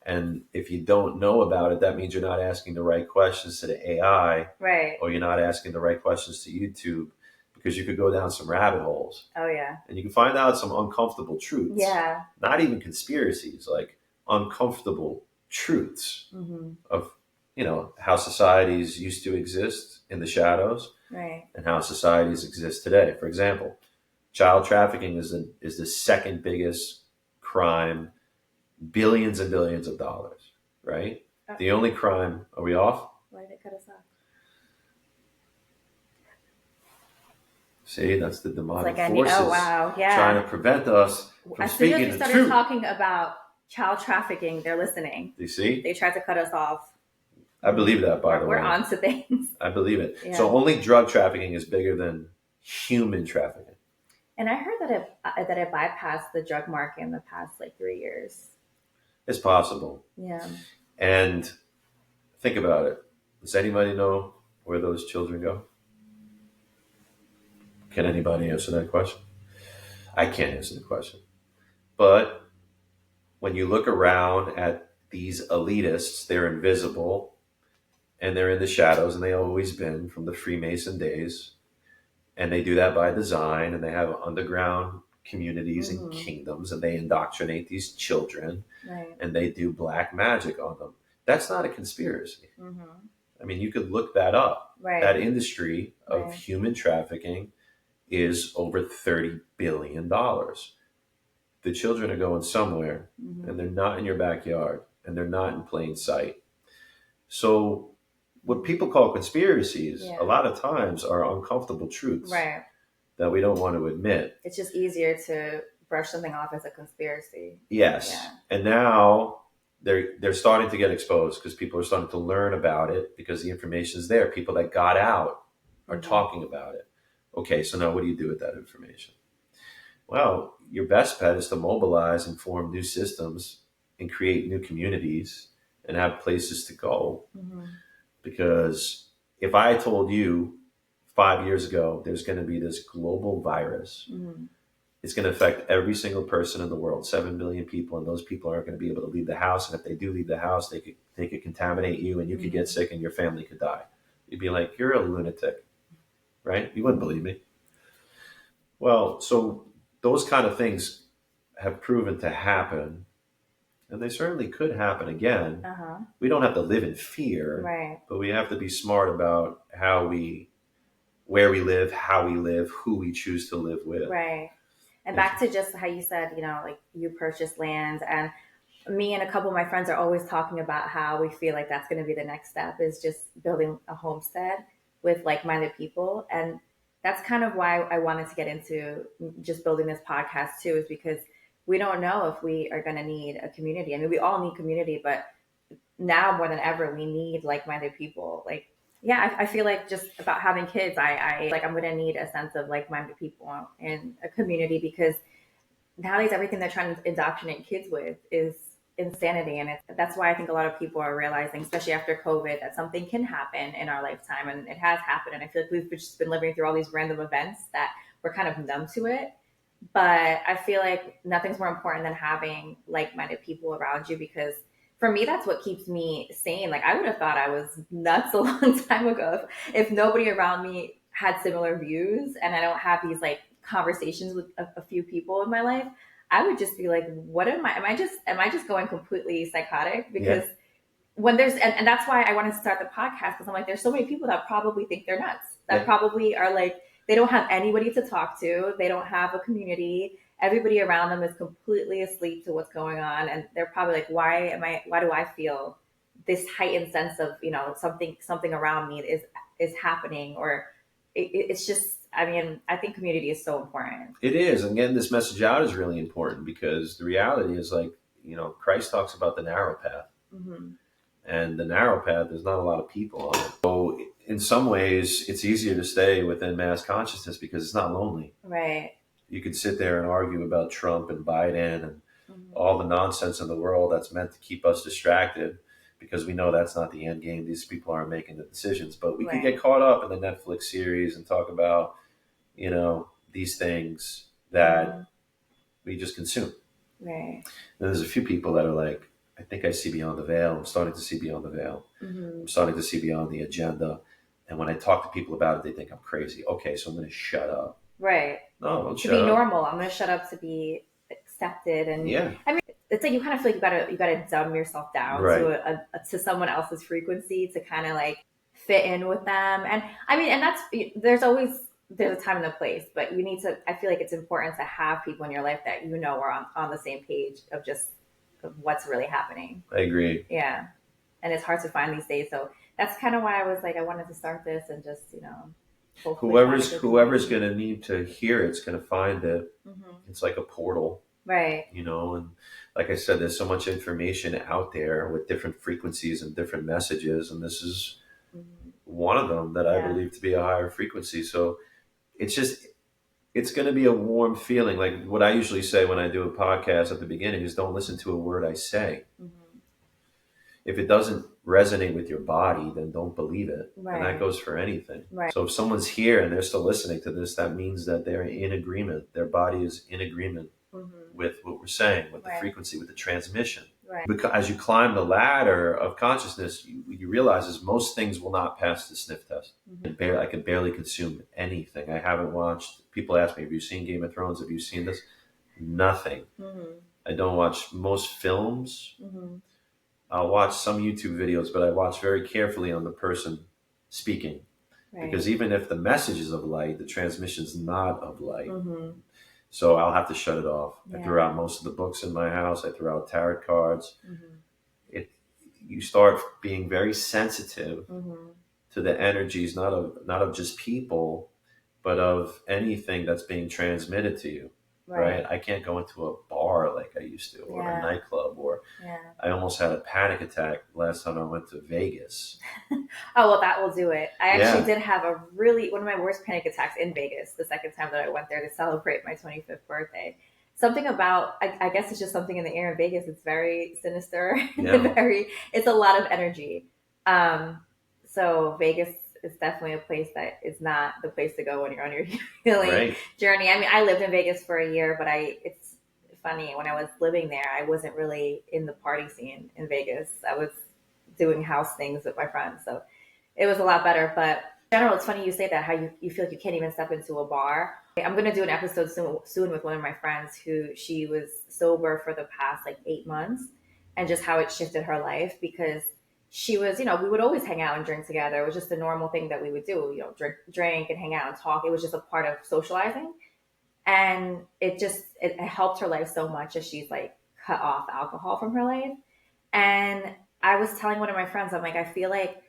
And if you don't know about it, that means you're not asking the right questions to the AI. Right. Or you're not asking the right questions to YouTube, because you could go down some rabbit holes. Oh, yeah. And you can find out some uncomfortable truths. Yeah. Not even conspiracies, like uncomfortable truths of, how societies used to exist in the shadows. Right. And how societies exist today. For example, child trafficking is the second biggest crime, billions and billions of dollars, right? Oh. The only crime, are we off? Why did it cut us off? See, that's the demonic forces. Oh, wow. Yeah. Trying to prevent us from speaking the truth. As soon as we started talking about child trafficking, they're listening. You see? They tried to cut us off. I believe that, by the way. We're on to things. I believe it. Yeah. So only drug trafficking is bigger than human trafficking. And I heard that it bypassed the drug market in the past 3 years. It's possible. Yeah. And think about it. Does anybody know where those children go? Can anybody answer that question? I can't answer the question. But when you look around at these elitists, they're invisible and they're in the shadows, and they always been from the Freemason days. And they do that by design, and they have underground communities and kingdoms, and they indoctrinate these children, and they do black magic on them. That's not a conspiracy. I mean, you could look that up. That industry of human trafficking is over $30 billion. The children are going somewhere, and they're not in your backyard, and they're not in plain sight. So what people call conspiracies Yeah. a lot of times are uncomfortable truths Right. that we don't want to admit. It's just easier to brush something off as a conspiracy. Yes. Yeah. And now they're starting to get exposed because people are starting to learn about it because the information is there. People that got out are talking about it. Okay, so now what do you do with that information? Well, your best bet is to mobilize and form new systems and create new communities and have places to go. Because if I told you 5 years ago there's going to be this global virus, it's going to affect every single person in the world, 7 billion people, and those people aren't going to be able to leave the house. And if they do leave the house, they could contaminate you, and you could get sick, and your family could die. You'd be like, "You're a lunatic," right? You wouldn't believe me. Well, so those kind of things have proven to happen, and they certainly could happen again. We don't have to live in fear, Right. but we have to be smart about where we live, how we live, who we choose to live with. Right. And back to just how you said, like you purchased land, and me and a couple of my friends are always talking about how we feel like that's going to be the next step is just building a homestead with like-minded people. And that's kind of why I wanted to get into just building this podcast too, is because we don't know if we are going to need a community. I mean, we all need community, but now more than ever, we need like-minded people. Like, yeah, I feel like just about having kids, I like I'm going to need a sense of like-minded people in a community because nowadays everything they're trying to indoctrinate kids with is insanity, and that's why I think a lot of people are realizing, especially after COVID, that something can happen in our lifetime, and it has happened. And I feel like we've just been living through all these random events that we're kind of numb to it. But I feel like nothing's more important than having like-minded people around you because for me that's what keeps me sane. Like I would have thought I was nuts a long time ago if nobody around me had similar views and I don't have these like conversations with a few people in my life. I would just be like, what am I just going completely psychotic? Because when there's and that's why I wanted to start the podcast because I'm like, there's so many people that probably think they're nuts, that probably are like, they don't have anybody to talk to, they don't have a community, everybody around them is completely asleep to what's going on, and they're probably like, why do I feel this heightened sense of something around me is happening, or it's just, I mean, I think community is so important. It is, and getting this message out is really important because the reality is, like, Christ talks about the narrow path, and the narrow path, there's not a lot of people on it. So in some ways, it's easier to stay within mass consciousness because it's not lonely. Right. You could sit there and argue about Trump and Biden and all the nonsense in the world that's meant to keep us distracted because we know that's not the end game. These people aren't making the decisions, but we can get caught up in the Netflix series and talk about, these things that we just consume. Right. And there's a few people that are like, I think I see beyond the veil. I'm starting to see beyond the veil. I'm starting to see beyond the agenda. And when I talk to people about it, they think I'm crazy. Okay, so I'm going to shut up. Right. No, don't to shut be up. normal. I'm going to shut up to be accepted. And I mean, it's like you kind of feel like you gotta dumb yourself down to someone else's frequency to kind of like fit in with them. And I mean, and that's, there's a time and a place, but you need to, I feel like it's important to have people in your life that are on the same page of just what's really happening. I agree. Yeah. And it's hard to find these days. So that's kind of why I was like, I wanted to start this and just, whoever's going to need to hear it's going to find it. It's like a portal. Right. And like I said, there's so much information out there with different frequencies and different messages. And this is one of them that I believe to be a higher frequency. So it's going to be a warm feeling. Like what I usually say when I do a podcast at the beginning is don't listen to a word I say. If it doesn't resonate with your body, then don't believe it. Right. And that goes for anything. Right. So if someone's here and they're still listening to this, that means that they're in agreement. Their body is in agreement with what we're saying, with the frequency, with the transmission. Right. Because as you climb the ladder of consciousness, you realize is most things will not pass the sniff test. I can barely consume anything. I haven't watched. People ask me, have you seen Game of Thrones? Have you seen this? Nothing. I don't watch most films. I'll watch some YouTube videos, but I watch very carefully on the person speaking. Right. Because even if the message is of light, the transmission is not of light. So I'll have to shut it off. I threw out most of the books in my house. I threw out tarot cards. you start being very sensitive Mm-hmm. to the energies, not of just people, but of anything that's being transmitted to you. Right? Right. I can't go into a bar like I used to, or a Yeah. nightclub, or Yeah. I almost had a panic attack last time I went to Vegas. Oh, well, that will do it. I actually Yeah, did have one of my worst panic attacks in Vegas the second time that I went there to celebrate my 25th birthday. Something about, I guess it's just something in the air in Vegas. It's very sinister yeah, and it's a lot of energy. Um, so Vegas is definitely a place that is not the place to go when you're on your healing right. journey. I mean, I lived in Vegas for a year, but it's funny. When I was living there, I wasn't really in the party scene in Vegas. I was doing house things with my friends. So it was a lot better. But in general, it's funny you say that, how you feel like you can't even step into a bar. I'm going to do an episode soon with one of my friends who she was sober for the past like 8 months, and just how it shifted her life, because she was, we would always hang out and drink together. It was just a normal thing that we would do, drink and hang out and talk. It was just a part of socializing. And it helped her life so much as she's like cut off alcohol from her life. And I was telling one of my friends, I'm like, I feel like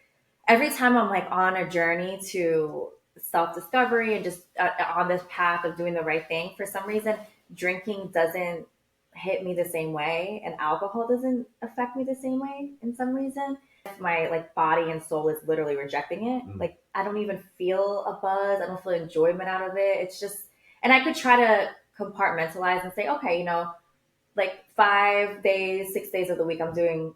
every time I'm like on a journey to self discovery and just on this path of doing the right thing, for some reason, drinking doesn't hit me the same way, and alcohol doesn't affect me the same way in some reason. My like body and soul is literally rejecting it. Mm. Like I don't even feel a buzz. I don't feel enjoyment out of it. It's just, and I could try to compartmentalize and say, okay, like 5 days, 6 days of the week, I'm doing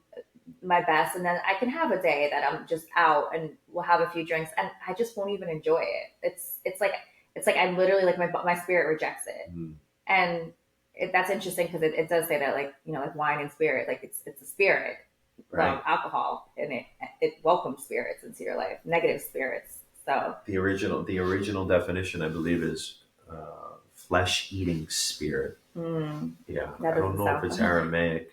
my best, and then I can have a day that I'm just out and we'll have a few drinks, and I just won't even enjoy it. It's like I'm literally like my spirit rejects it. Mm. And that's interesting because it does say that, like, like wine and spirit, like it's a spirit, Right. alcohol, and it welcomes spirits into your life, negative spirits. So The original definition, I believe, is flesh-eating spirit. Yeah, that I don't doesn't know if sound it's fun. Aramaic.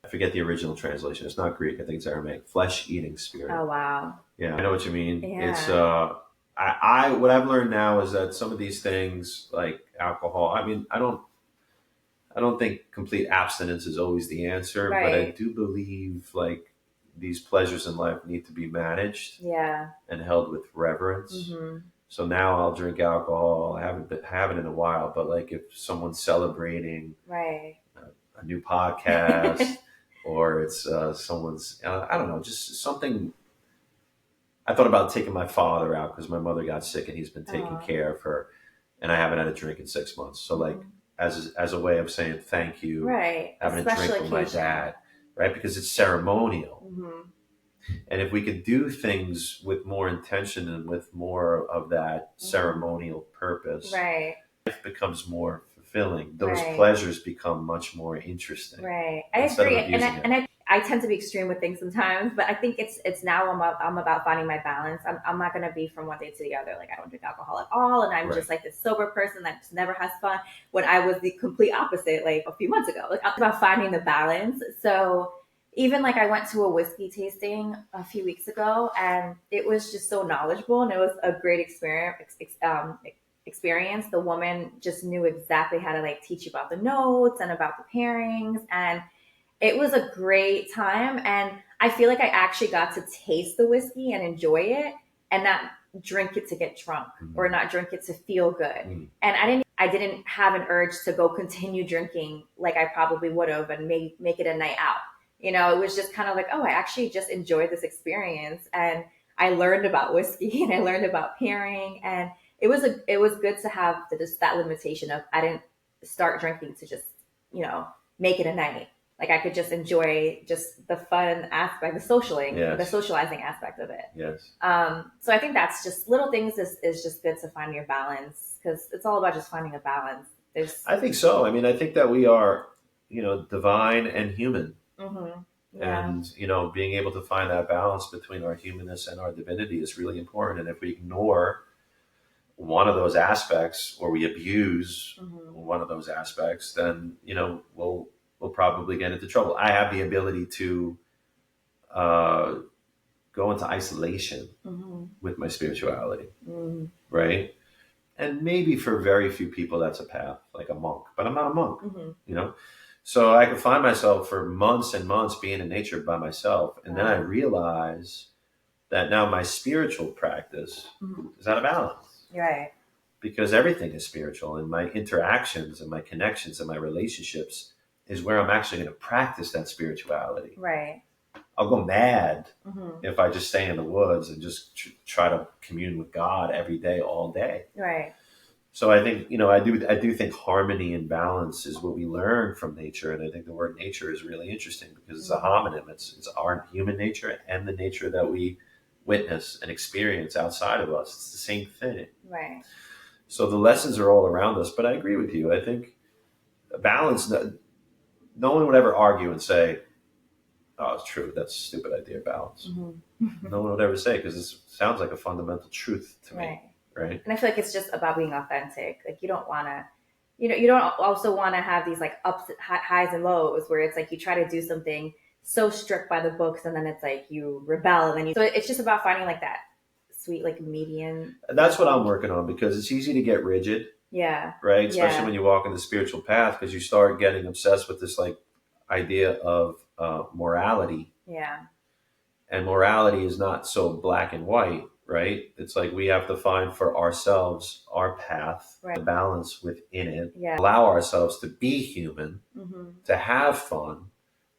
I forget the original translation. It's not Greek. I think it's Aramaic. Flesh-eating spirit. Oh wow. Yeah, I know what you mean. It's Yeah. I what I've learned now is that some of these things, like alcohol. I mean, I don't think complete abstinence is always the answer, but I Right. do believe like these pleasures in life need to be managed Yeah. and held with reverence. Mm-hmm. So now I'll drink alcohol. I haven't in a while, but like if someone's celebrating Right. a new podcast, or it's someone's, I don't know, just something. I thought about taking my father out because my mother got sick and he's been taking Oh. care of her, and I haven't had a drink in 6 months. So like Mhm. as a way of saying thank you, Right. A having a drink special with my occasion. dad, right? Because it's ceremonial. Mm-hmm. And if we could do things with more intention and with more of that Mm-hmm. ceremonial purpose, Right. life becomes more fulfilling. Those Right. pleasures become much more interesting Right. I instead of agree, and abusing I it. and I tend to be extreme with things sometimes, but I think it's now I'm about finding my balance. I'm not gonna be from one day to the other. Like I don't drink alcohol at all, and I'm Right. just like this sober person that just never has fun. When I was the complete opposite, like a few months ago. Like I'm about finding the balance. So even like I went to a whiskey tasting a few weeks ago, and it was just so knowledgeable, and it was a great experience. The woman just knew exactly how to like teach you about the notes and about the pairings, and it was a great time. And I feel like I actually got to taste the whiskey and enjoy it, and not drink it to get drunk, or Mhm. not drink it to feel good. Mm. And I didn't have an urge to go continue drinking like I probably would have and make it a night out. It was just kind of like, oh, I actually just enjoyed this experience, and I learned about whiskey and I learned about pairing, and it was good to have that limitation of, I didn't start drinking to just make it a night. Like I could just enjoy just the fun aspect, the Yes. socializing aspect of it. Yes. So I think that's just little things is just good to find your balance, because it's all about just finding a balance. There's, I think so. I mean, I think that we are, divine and human. yeah, And, being able to find that balance between our humanness and our divinity is really important. And if we ignore one of those aspects, or we abuse hmm one of those aspects, then, we'll probably get into trouble. I have the ability to uh, go into isolation hmm with my spirituality, hmm right? And maybe for very few people, that's a path, like a monk. But I'm not a monk, hmm you know. So I could find myself for months and months being in nature by myself. And then I realize that now my spiritual practice is out of balance. Right. Because everything is spiritual, and my interactions and my connections and my relationships is where I'm actually going to practice that spirituality. Right. I'll go mad if I just stay in the woods and just try to commune with God every day, all day. Right. So I think, I do think harmony and balance is what we learn from nature. And I think the word nature is really interesting because it's a homonym. It's our human nature and the nature that we witness and experience outside of us. It's the same thing. Right. So the lessons are all around us. But I agree with you. I think balance, no one would ever argue and say, oh, it's true. That's a stupid idea, balance. No one would ever say, because it sounds like a fundamental truth to me. Right. And I feel like it's just about being authentic. Like you don't want to, you don't also want to have these like ups, highs and lows where it's like you try to do something so strict by the books and then it's like you rebel and then so it's just about finding like that sweet like median. And that's what I'm working on, because it's easy to get rigid. Yeah. Right. Especially when you walk in the spiritual path, because you start getting obsessed with this like idea of morality. Yeah. And morality is not so black and white, right? It's like we have to find for ourselves our path, the balance within it, allow ourselves to be human, to have fun,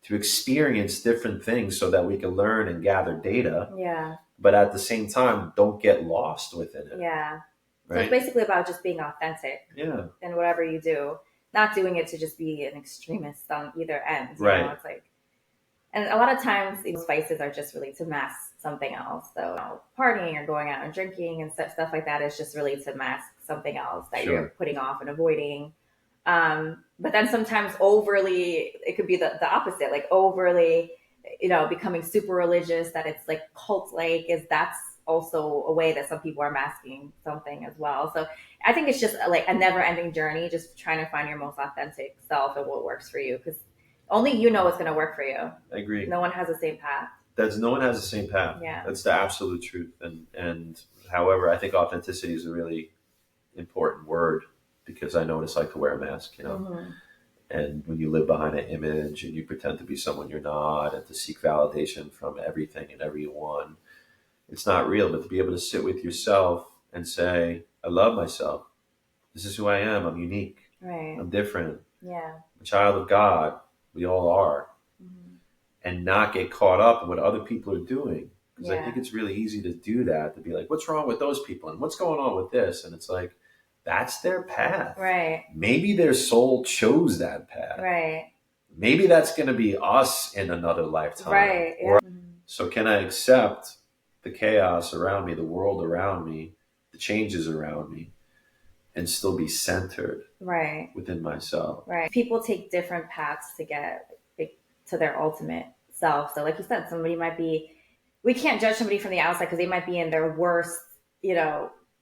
to experience different things so that we can learn and gather data. Yeah. But at the same time, don't get lost within it. Yeah. Right? So it's basically about just being authentic. Yeah. In whatever you do, not doing it to just be an extremist on either end. You know? It's like, and a lot of times these vices are just really to mask something else. So partying or going out and drinking and stuff like that is just really to mask something else that you're putting off and avoiding. But then sometimes overly, it could be the opposite, like overly, becoming super religious, that it's like cult-like, that's also a way that some people are masking something as well. So I think it's just like a never-ending journey, just trying to find your most authentic self and what works for you, because only you know what's going to work for you. I agree. No one has the same path. No one has the same path. Yeah. That's the absolute truth. And however, I think authenticity is a really important word, because I know what it's like to wear a mask, and when you live behind an image and you pretend to be someone you're not, and to seek validation from everything and everyone, it's not real. But to be able to sit with yourself and say, I love myself. This is who I am. I'm unique. Right. I'm different. Yeah. I'm a child of God. We all are. And not get caught up in what other people are doing. Because I think it's really easy to do that, to be like, what's wrong with those people? And what's going on with this? And it's like, that's their path. Right. Maybe their soul chose that path. Right. Maybe that's going to be us in another lifetime. Right. Yeah. So can I accept the chaos around me, the world around me, the changes around me, and still be centered within myself? Right. People take different paths to get to their ultimate self. So like you said, we can't judge somebody from the outside because they might be in their worst,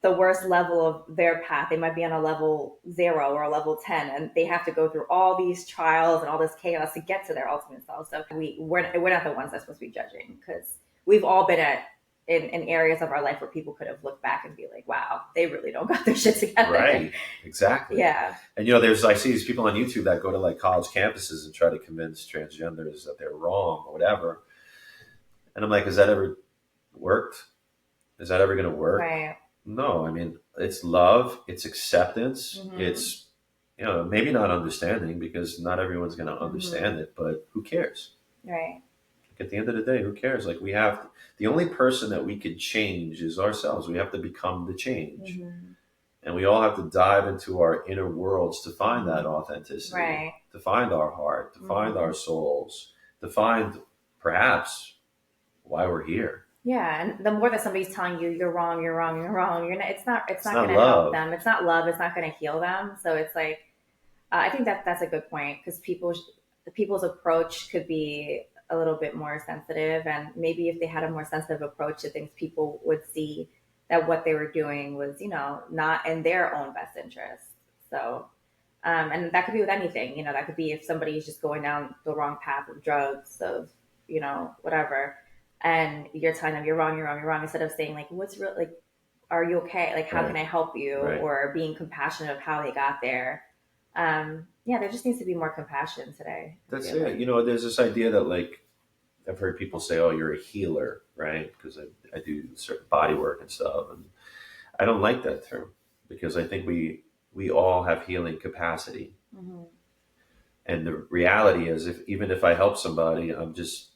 the worst level of their path. They might be on a level 0 or a level 10, and they have to go through all these trials and all this chaos to get to their ultimate self. So we're not the ones that's supposed to be judging, because we've all been in areas of our life where people could have looked back and be like, wow, they really don't got their shit together. Right. Exactly. Yeah. And I see these people on YouTube that go to like college campuses and try to convince transgenders that they're wrong or whatever. And I'm like, has that ever worked? Is that ever going to work? Right. No. I mean, it's love, it's acceptance, it's, maybe not understanding, because not everyone's going to understand it, but who cares? Right. At the end of the day, who cares? Like, the only person that we could change is ourselves. We have to become the change. And we all have to dive into our inner worlds to find that authenticity, to find our heart, to find our souls, to find perhaps why we're here. Yeah, and the more that somebody's telling you you're wrong, it's not going to help them. It's not love. It's not going to heal them. So it's like, I think that's a good point, because people's approach could be a little bit more sensitive, and maybe if they had a more sensitive approach to things, people would see that what they were doing was, not in their own best interest. So, and that could be with anything, that could be if somebody's just going down the wrong path of drugs, of, whatever, and you're telling them you're wrong, instead of saying like, what's real, like, are you okay? Like, how can I help you? Right. Or being compassionate of how they got there. Yeah, there just needs to be more compassion today, I That's feel it. like. There's this idea that like I've heard people say, "Oh, you're a healer," right? Because I do certain body work and stuff, and I don't like that term because I think we all have healing capacity, Hmm. and the reality is, if even if I help somebody, I'm just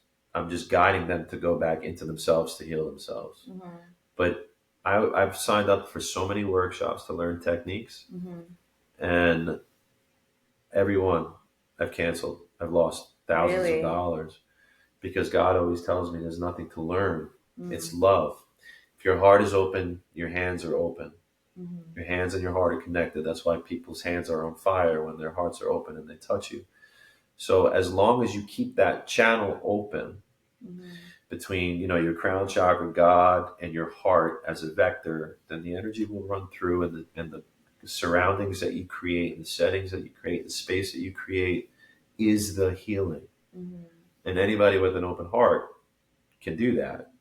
guiding them to go back into themselves to heal themselves. Hmm. But I've signed up for so many workshops to learn techniques, Hmm. and everyone I've canceled. I've lost thousands of Really? dollars because God always tells me there's nothing to learn. It's Mm. love. If your heart is open, your hands are open. Hmm. Your hands and your heart are connected. That's why people's hands are on fire when their hearts are open and they touch you. So as long as you keep that channel open Hmm. between, your crown chakra, God, and your heart as a vector, then the energy will run through, and the surroundings that you create, and the settings that you create, the space that you create is the healing. Hmm. And anybody with an open heart can do that.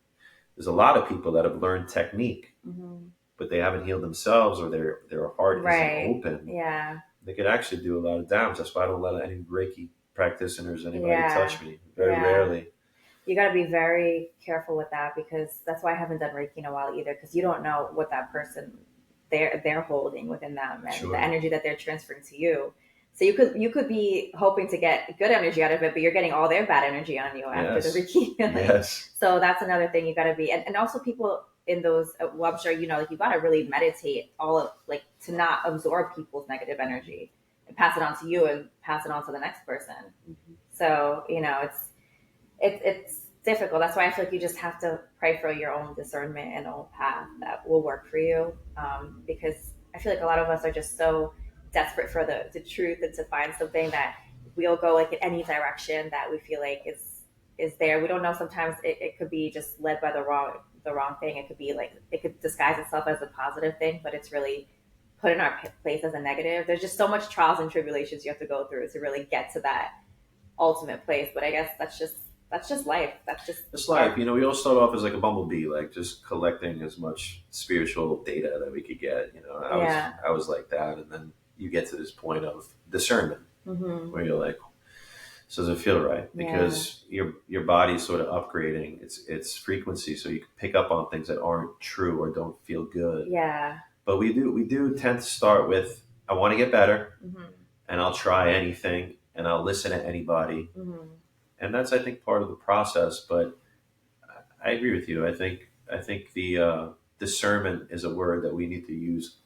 There's a lot of people that have learned technique, Hmm. but they haven't healed themselves, or their heart isn't Right. open. Yeah. They could actually do a lot of damage. That's why I don't let any Reiki practitioners, anybody Yeah. touch me. Very Yeah. rarely. You got to be very careful with that because that's why I haven't done Reiki in a while either because you don't know what that person they're holding within them and the Sure. energy that they're transferring to you. So you could be hoping to get good energy out of it, but you're getting all their bad energy on you after the Yes. Reiki healing. Yes. So that's another thing you got to be, and also people in those. Well, I'm sure like you got to really meditate all of like to not absorb people's negative energy and pass it on to you and pass it on to the next person. Mhm. So it's difficult. That's why I feel like you just have to pray for your own discernment and own path that will work for you. Because I feel like a lot of us are just so desperate for the truth and to find something that we'll go like in any direction that we feel like is there. We don't know. Sometimes it could be just led by the wrong thing. It could be like it could disguise itself as a positive thing, but it's really put in our place as a negative. There's just so much trials and tribulations you have to go through to really get to that ultimate place. But I guess that's just life. That's just It's our life. We all start off as like a bumblebee, like just collecting as much spiritual data that we could get. I was yeah. I was like that, and then you get to this point of discernment Hmm. where you're like, this doesn't feel right Yeah. because your body's sort of upgrading its frequency, so you can pick up on things that aren't true or don't feel good. Yeah. But we do tend to start with, I want to get better, Hmm. and I'll try anything, and I'll listen to anybody, Hmm. and that's, I think, part of the process. But I agree with you. I think the discernment is a word that we need to use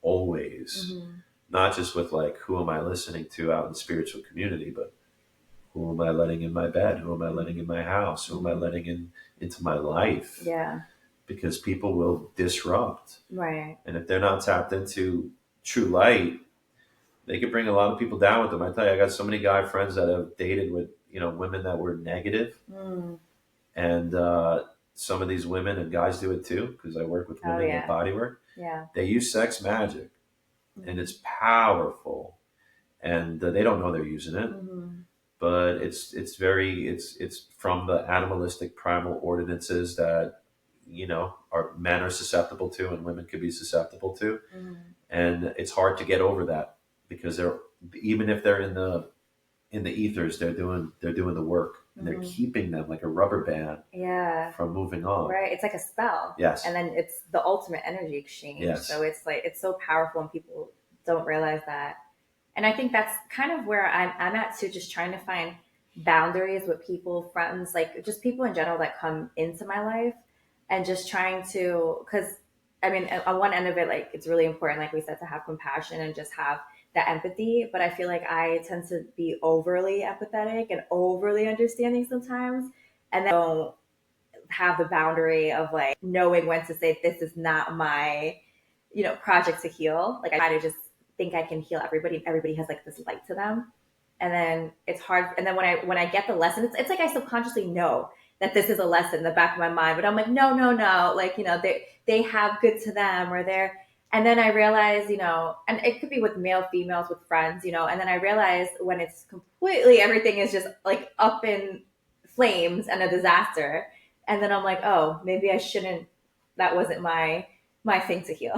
always, Hmm. not just with like, who am I listening to out in the spiritual community, but who am I letting in my bed? Who am I letting in my house? Who am I Hmm. letting into my life? Yeah. Because people will disrupt, Right. and if they're not tapped into true light, they could bring a lot of people down with them. I tell you, I got so many guy friends that have dated with women that were negative, Mm. and some of these women, and guys do it too, because I work with Oh women with yeah. body work. Yeah. They use sex magic, and Hmm. it's powerful, and they don't know they're using it, Hmm. but it's from the animalistic primal ordinances that our men are susceptible to and women could be susceptible to, Hmm. and it's hard to get over that because they're even if they're in the ethers, they're doing the work, and they're Hmm. keeping them like a rubber band Yeah. from moving on. Right. It's like a spell. Yes. And then it's the ultimate energy exchange. So Yes. it's like it's so powerful and people don't realize that. And I think that's kind of where I'm at too, just trying to find boundaries with people, friends, like just people in general that come into my life and just trying to, because I mean, on one end of it, like it's really important, like we said, to have compassion and just have that empathy. But I feel like I tend to be overly empathetic and overly understanding sometimes. And then don't have the boundary of like knowing when to say this is not my project to heal. Like I try to just think I can heal everybody. Everybody has like this light to them, and then it's hard. And then when I get the lesson, it's like I subconsciously know that this is a lesson in the back of my mind, but I'm like, no, no, no. Like they have good to them, or they're. And then I realize, and it could be with male, females, with friends, and then I realize when it's completely everything is just like up in flames and a disaster, and then I'm like, oh, maybe I shouldn't. That wasn't my thing to heal.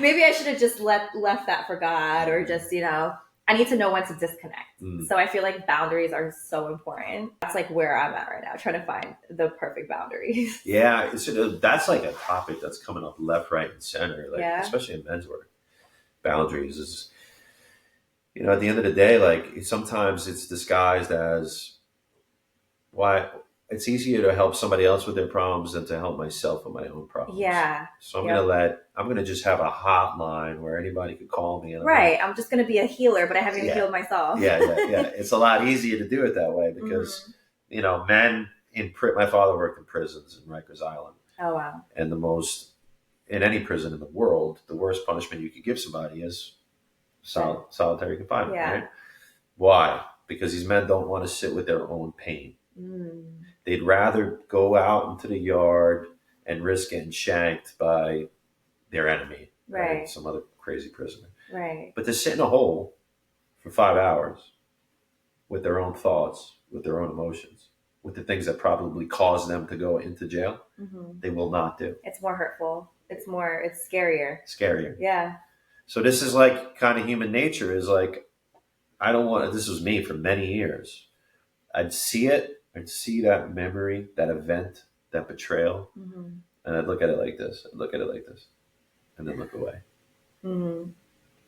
Maybe I should have just left that for God, or just. I need to know when to disconnect. Mm. So I feel like boundaries are so important. That's like where I'm at right now, trying to find the perfect boundaries. Yeah, that's like a topic that's coming up left, right, and center, like Yeah. especially in men's work. Boundaries is, at the end of the day, like sometimes it's disguised as why it's easier to help somebody else with their problems than to help myself with my own problems. Yeah. So I'm Yep. gonna just have a hotline where anybody could call me, and Right. I'm just going to be a healer, but I haven't even yeah, healed myself. yeah. It's a lot easier to do it that way because men my father worked in prisons in Rikers Island, Oh, wow. and in any prison in the world, the worst punishment you could give somebody is solitary confinement. Yeah. Right? Why? Because these men don't want to sit with their own pain. Mm. They'd rather go out into the yard and risk getting shanked by their enemy, Right. some other crazy prisoner. Right. But to sit in a hole for 5 hours with their own thoughts, with their own emotions, with the things that probably caused them to go into jail, they will not do. It's more hurtful. It's scarier. Scarier. Yeah. So this is like kind of human nature is like, this was me for many years. I'd see that memory, that event, that betrayal, and I'd look at it like this. And then look away.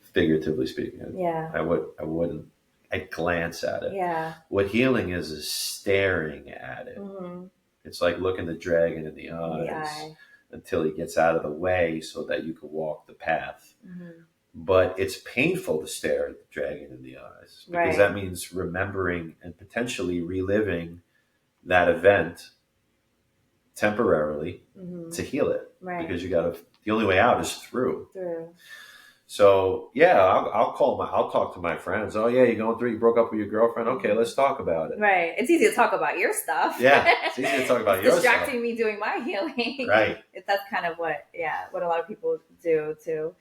Figuratively speaking, Yeah. I wouldn't. I'd glance at it. Yeah. What healing is staring at it. It's like looking the dragon in the eyes until he gets out of the way, so that you can walk the path. But it's painful to stare at the dragon in the eyes because that means remembering and potentially reliving that event temporarily to heal it. Right. Because the only way out is through. Through. So yeah, I'll talk to my friends. Oh yeah, you broke up with your girlfriend. Okay, let's talk about it. Right. It's easy to talk about your stuff. Yeah, it's easy to talk about your stuff. Distracting me doing my healing. Right. That's kind of what a lot of people do too.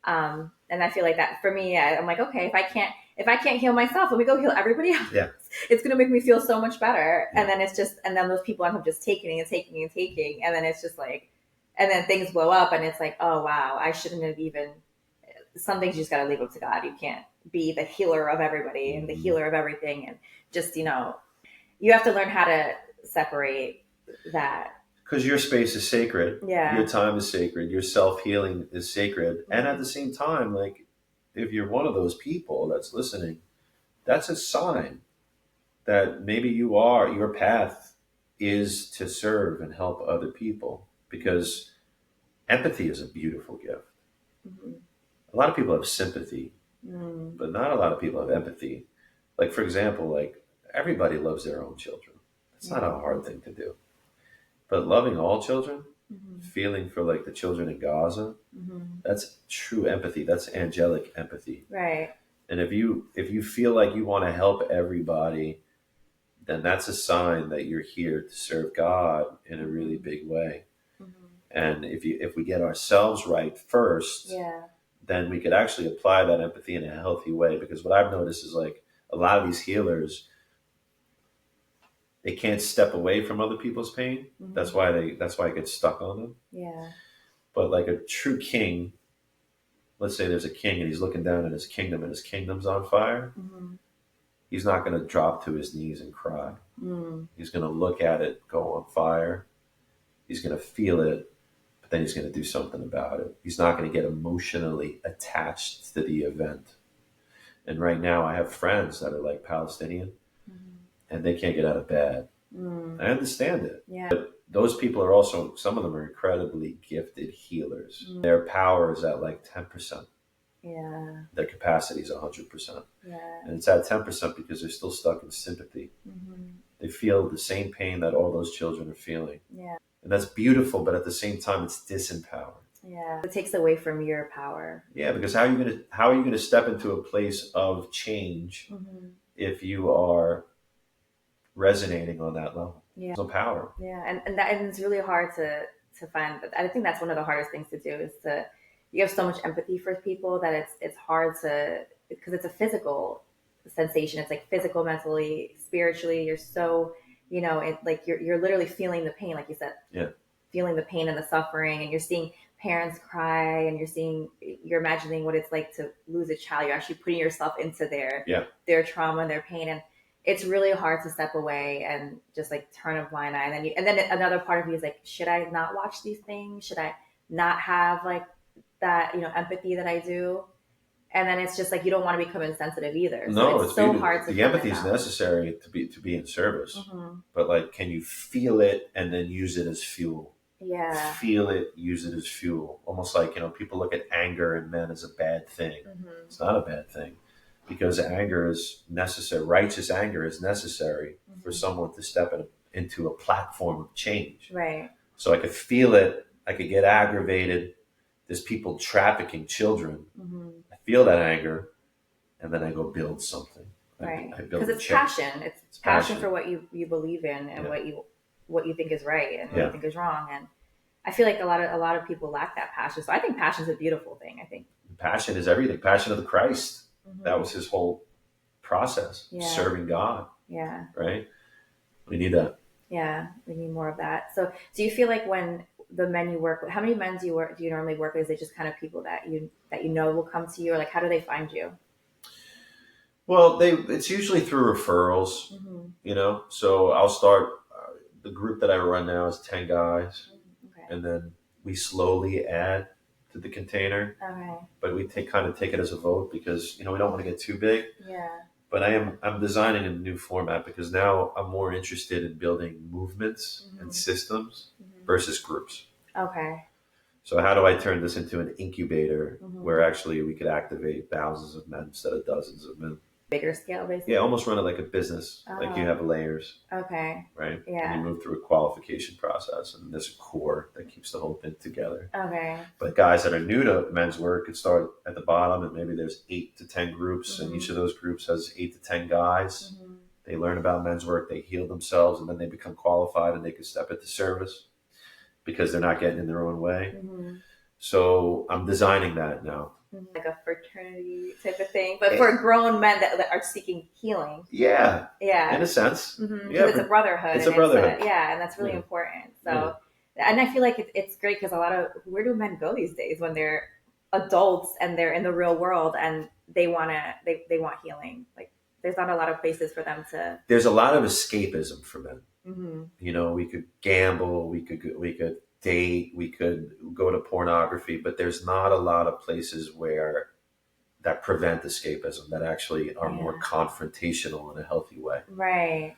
And I feel like that for me, I'm like, okay, if I can't heal myself, let me go heal everybody else. Yeah. It's going to make me feel so much better. Yeah. And then and then those people end up just taking and taking and taking. And then it's just like, and then things blow up and it's like, oh wow, I shouldn't have even, some things you just got to leave up to God. You can't be the healer of everybody and the healer of everything. And just, you have to learn how to separate that. Because your space is sacred. Yeah. Your time is sacred. Your self-healing is sacred. And at the same time, like, if you're one of those people that's listening, that's a sign that maybe your path is to serve and help other people. Because empathy is a beautiful gift. A lot of people have sympathy, but not a lot of people have empathy. Like, for example, like, everybody loves their own children. It's not a hard thing to do. But loving all children, feeling for like the children in Gaza, that's true empathy. That's angelic empathy. Right. And if you feel like you want to help everybody, then that's a sign that you're here to serve God in a really big way. And if we get ourselves right first, then we could actually apply that empathy in a healthy way. Because what I've noticed is like a lot of these healers, they can't step away from other people's pain. That's why it gets stuck on them. Yeah. But like a true king, let's say there's a king and he's looking down at his kingdom and his kingdom's on fire. He's not going to drop to his knees and cry. He's going to look at it go on fire. He's going to feel it, but then he's going to do something about it. He's not going to get emotionally attached to the event. And right now I have friends that are like Palestinian, and they can't get out of bed. I understand it. Yeah. But those people are also, some of them are incredibly gifted healers. Their power is at like 10%. Yeah. Their capacity is 100%. Yeah. And it's at 10% because they're still stuck in sympathy. They feel the same pain that all those children are feeling. Yeah. And that's beautiful, but at the same time, it's disempowering. Yeah. It takes away from your power. Yeah, because how are you gonna step into a place of change if you are resonating on that level? Yeah. There's no power. Yeah. And it's really hard to find. I think that's one of the hardest things to do is you have so much empathy for people that it's hard to, because it's a physical sensation. It's like physical, mentally, spiritually. You're so, like you're literally feeling the pain, like you said. Yeah. Feeling the pain and the suffering, and you're seeing parents cry and you're imagining what it's like to lose a child. You're actually putting yourself into their trauma and their pain. And it's really hard to step away and just like turn a blind eye. And then another part of you is like, should I not watch these things? Should I not have like that, empathy that I do? And then it's just like you don't want to become insensitive either. No, so it's so hard to the empathy is necessary to be in service. Mm-hmm. But like, can you feel it and then use it as fuel? Yeah. Feel it, use it as fuel. Almost like, people look at anger in men as a bad thing. Mm-hmm. It's not a bad thing, because anger is necessary. Righteous anger is necessary for someone to step into a platform of change. Right. So I could feel it. I could get aggravated. There's people trafficking children. Mm-hmm. I feel that anger, and then I go build something. Right. I build because it's passion. It's passion for what you believe in and what you think is right and what you think is wrong. And I feel like a lot of people lack that passion. So I think passion is a beautiful thing. I think passion is everything. Passion of the Christ. Mm-hmm. That was his whole process. Yeah. Serving God. Yeah. Right. We need that. Yeah, we need more of that. So do you feel like when the men you work with, how many men do you normally work with? Is it just kind of people that you will come to you, or like how do they find you? Well, it's usually through referrals. Mm-hmm. So I'll start. The group that I run now is 10 guys, Okay. and then we slowly add to the container. Okay. But we take it as a vote, because we don't want to get too big. Yeah. But I'm designing a new format, because now I'm more interested in building movements and systems versus groups. Okay. So how do I turn this into an incubator where actually we could activate thousands of men instead of dozens of men? Bigger scale, basically? Yeah, almost run it like a business. Like you have layers. Okay. Right? Yeah. And you move through a qualification process, and there's a core that keeps the whole thing together. Okay. But guys that are new to men's work could start at the bottom, and maybe there's 8 to 10 groups, and each of those groups has 8 to 10 guys. They learn about men's work, they heal themselves, and then they become qualified, and they can step into service because they're not getting in their own way. So I'm designing that now. Like a fraternity type of thing, but for grown men that are seeking healing. Yeah. Yeah. In a sense. Yeah, it's a brotherhood. It's a brotherhood. And that's really important. So, and I feel like it's great because where do men go these days when they're adults and they're in the real world and they want healing? Like, there's not a lot of places for them to. There's a lot of escapism for men. We could gamble, we could date, we could go to pornography, but there's not a lot of places that prevent escapism, that actually are more confrontational in a healthy way. Right.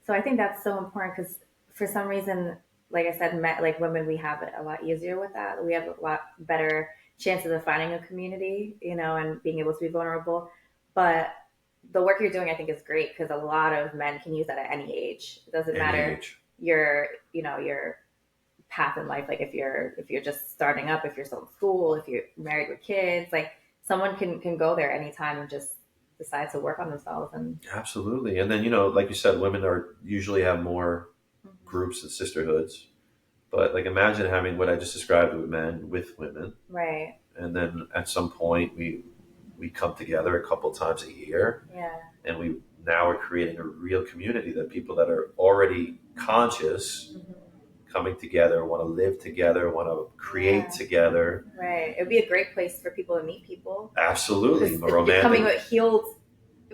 So I think that's so important because for some reason, like I said, like women, we have it a lot easier with that. We have a lot better chances of finding a community, and being able to be vulnerable. But the work you're doing, I think, is great because a lot of men can use that at any age. It doesn't matter your path in life. Like if you're just starting up, if you're still in school, if you're married with kids, like someone can go there anytime and just decide to work on themselves. And absolutely. And then like you said, women usually have more groups and sisterhoods, but like imagine having what I just described with men with women, right? And then at some point we come together a couple times a year, and we now are creating a real community, that people that are already conscious coming together, want to live together, want to create together. Right. It would be a great place for people to meet people. Absolutely. It's coming with healed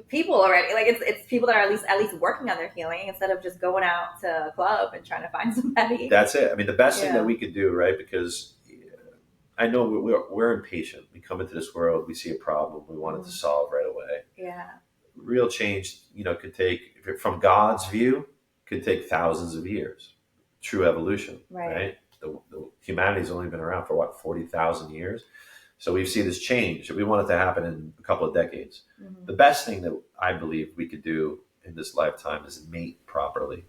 people already. Like it's people that are at least working on their healing instead of just going out to a club and trying to find somebody. That's it. I mean, the best thing that we could do, right? Because I know we're impatient. We come into this world, we see a problem, we want it to solve right away. Yeah. Real change, could take, from God's view, could take thousands of years. True evolution, right? The humanity's only been around for 40,000 years. So we see this change. We want it to happen in a couple of decades. The best thing that I believe we could do in this lifetime is mate properly.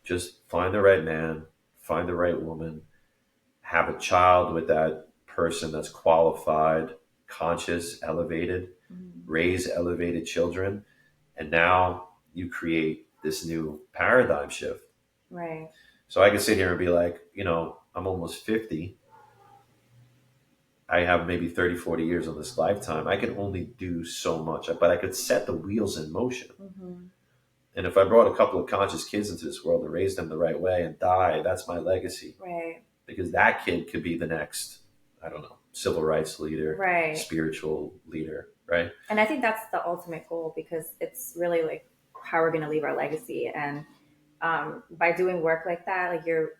Just find the right man, find the right woman, have a child with that person that's qualified, conscious, elevated, raise elevated children. And now you create this new paradigm shift. Right. So I can sit here and be like, I'm almost 50. I have maybe 30, 40 years on this lifetime. I can only do so much, but I could set the wheels in motion. And if I brought a couple of conscious kids into this world and raised them the right way and die, that's my legacy. Right. because that kid could be the next, I don't know, civil rights leader, Right. spiritual leader, right? And I think that's the ultimate goal, because it's really like how we're going to leave our legacy. And by doing work like that, like you're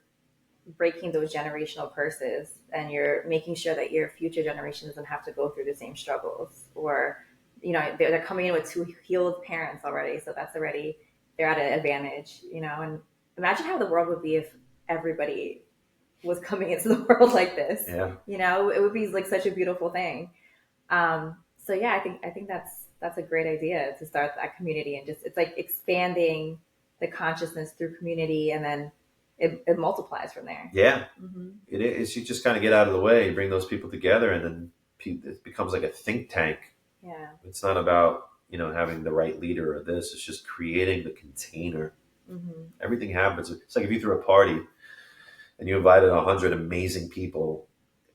breaking those generational curses, and you're making sure that your future generation doesn't have to go through the same struggles, or they're coming in with two healed parents already, so that's already, they're at an advantage. And imagine how the world would be if everybody was coming into the world like this. Yeah. It would be like such a beautiful thing. So yeah, I think that's a great idea to start that community, and just, it's like expanding the consciousness through community, and then it multiplies from there. Yeah. Mm-hmm. It is. You just kind of get out of the way, you bring those people together, and then it becomes like a think tank. Yeah. It's not about, having the right leader or this. It's just creating the container. Mm-hmm. Everything happens. It's like if you threw a party and you invited 100 amazing people,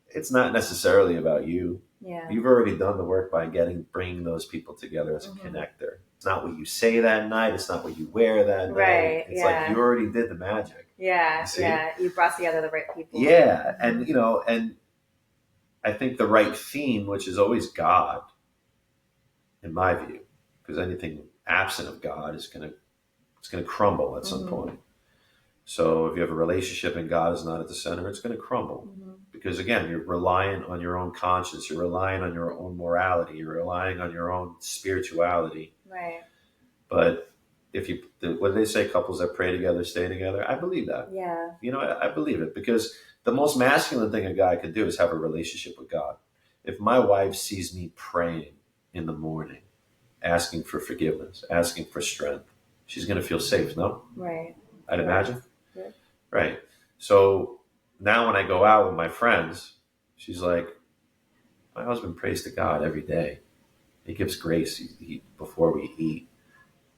it's not necessarily about you. Yeah. You've already done the work by bringing those people together as a Mm-hmm. connector. It's not what you say that night. It's not what you wear that Right, night. It's yeah. like you already did the magic. Yeah. You see? Yeah. You brought together the right people. Yeah. And, and I think the right theme, which is always God, in my view, because anything absent of God it's going to crumble at some Mm-hmm. point. So if you have a relationship and God is not at the center, it's going to crumble. Mm-hmm. Because again, you're reliant on your own conscience, you're relying on your own morality, you're relying on your own spirituality. Right. But what do they say? Couples that pray together stay together. I believe that. Yeah. I believe it, because the most masculine thing a guy could do is have a relationship with God. If my wife sees me praying in the morning, asking for forgiveness, asking for strength, she's going to feel safe, no? Right. I'd imagine. Yeah. Right. So now when I go out with my friends, she's like, my husband prays to God every day. He gives grace before we eat.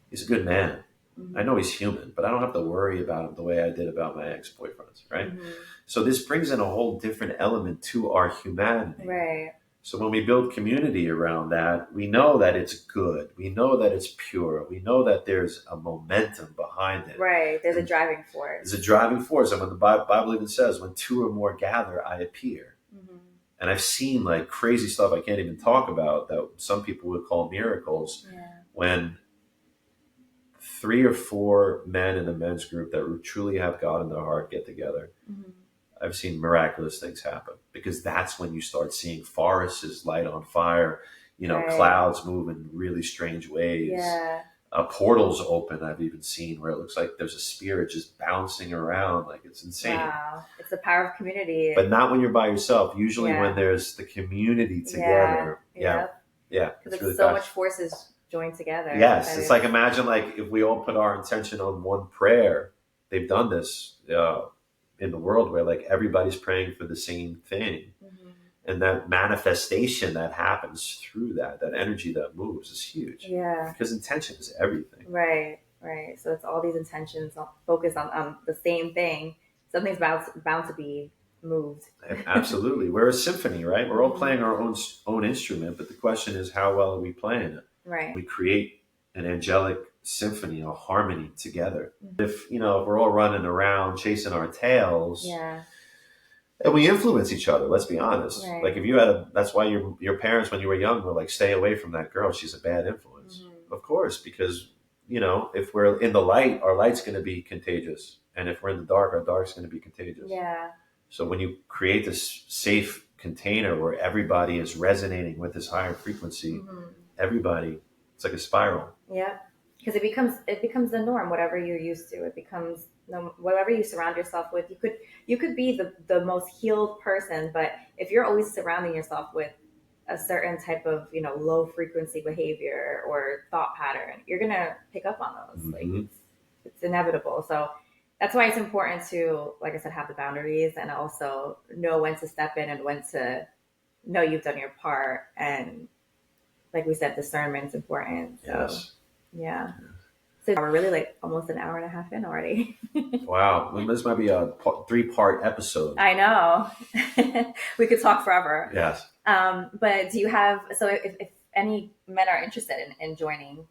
He's a good man. Mm-hmm. I know he's human, but I don't have to worry about him the way I did about my ex-boyfriends, right? Mm-hmm. So this brings in a whole different element to our humanity. Right. So when we build community around that, we know that it's good. We know that it's pure. We know that there's a momentum behind it. Right. There's a driving force. There's a driving force. And when the Bible even says, when two or more gather, I appear. Mm-hmm. And I've seen like crazy stuff I can't even talk about that some people would call miracles. Yeah. When 3 or 4 men in a men's group that truly have God in their heart get together, Mm-hmm. I've seen miraculous things happen, because that's when you start seeing forests light on fire, Right. clouds move in really strange ways. Yeah. Portals open. I've even seen where it looks like there's a spirit just bouncing around. Like, it's insane. Wow. It's the power of community. But not when you're by yourself. Usually Yeah. when there's the community together. Yeah. Yeah. Because really so fast. much forces joined together. Yes. It's like, imagine like if we all put our intention on one prayer. They've done this in the world where like everybody's praying for the same thing. Mm-hmm. And that manifestation that happens through that energy that moves is huge. Yeah. Because intention is everything. Right. So it's all these intentions focused on the same thing. Something's bound to be moved. Absolutely. We're a symphony, right? We're all playing our own instrument, but the question is, how well are we playing it? Right. We create an angelic symphony, a harmony together. Mm-hmm. If we're all running around chasing our tails, Yeah. and we influence each other, let's be honest. Right. Like if you that's why your parents when you were young were like, stay away from that girl, she's a bad influence. Mm-hmm. Of course, because if we're in the light, our light's going to be contagious, and if we're in the dark, our dark's going to be contagious. Yeah. So when you create this safe container where everybody is resonating with this higher frequency, Mm-hmm. everybody, it's like a spiral. Yeah. Because it becomes the norm. Whatever you're used to, it becomes whatever you surround yourself with. You could be the most healed person, but if you're always surrounding yourself with a certain type of low frequency behavior or thought pattern, you're gonna pick up on those. Mm-hmm. Like it's inevitable. So that's why it's important to, like I said, have the boundaries, and also know when to step in and when to know you've done your part. And like we said, discernment is important. So, Yes. yeah. So we're really like almost an hour and a half in already. Wow. Well, this might be a 3-part episode. I know. We could talk forever. Yes. But do you have, so if any men are interested in joining,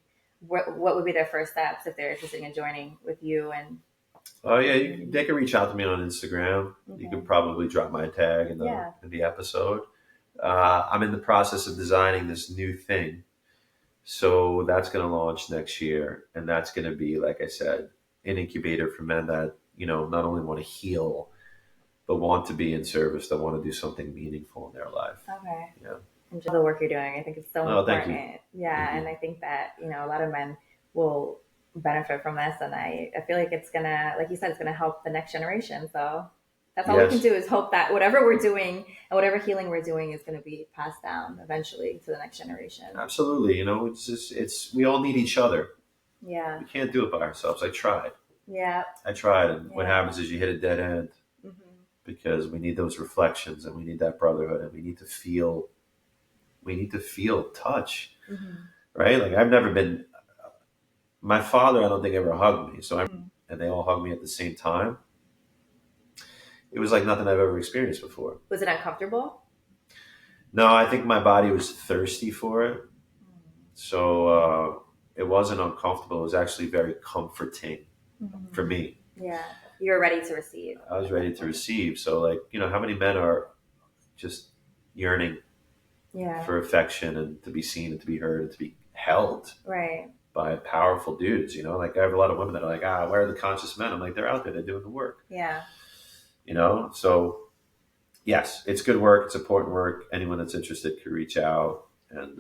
what would be their first steps if they're interested in joining with you? And Oh yeah, they can reach out to me on Instagram. You Okay. could probably drop my tag Yeah. in the episode. I'm in the process of designing this new thing, so that's going to launch next year, and that's going to be, like I said, an incubator for men that not only want to heal but want to be in service, that want to do something meaningful in their life. Okay. Yeah. Enjoy the work you're doing. I think it's so Oh, thank you. important. Thank Yeah, and you. I think that a lot of men will benefit from this, and I feel like it's gonna, like you said, it's gonna help the next generation. So that's all we can Yes, do is hope that whatever we're doing and whatever healing we're doing is going to be passed down eventually to the next generation. absolutely. It's just, it's we all need each other. Yeah. We can't do it by ourselves. I tried. Yeah. I tried, and what Yeah. happens is you hit a dead end Hmm. because we need those reflections, and we need that brotherhood, and we need to feel touch, Hmm. right? Like I've never been. My father, I don't think ever hugged me, Hmm. and they all hugged me at the same time. It was like nothing I've ever experienced before. Was it uncomfortable? No, I think my body was thirsty for it, so it wasn't uncomfortable. It was actually very comforting for Hmm. me. Yeah. You were ready to receive I was at ready that to point. receive. So, like, how many men are just yearning Yeah. for affection and to be seen and to be heard and to be held Right. by powerful dudes? Like I have a lot of women that are like, where are the conscious men? I'm like, they're out there, they're doing the work. Yeah. So yes, it's good work, it's important work. Anyone that's interested could reach out, and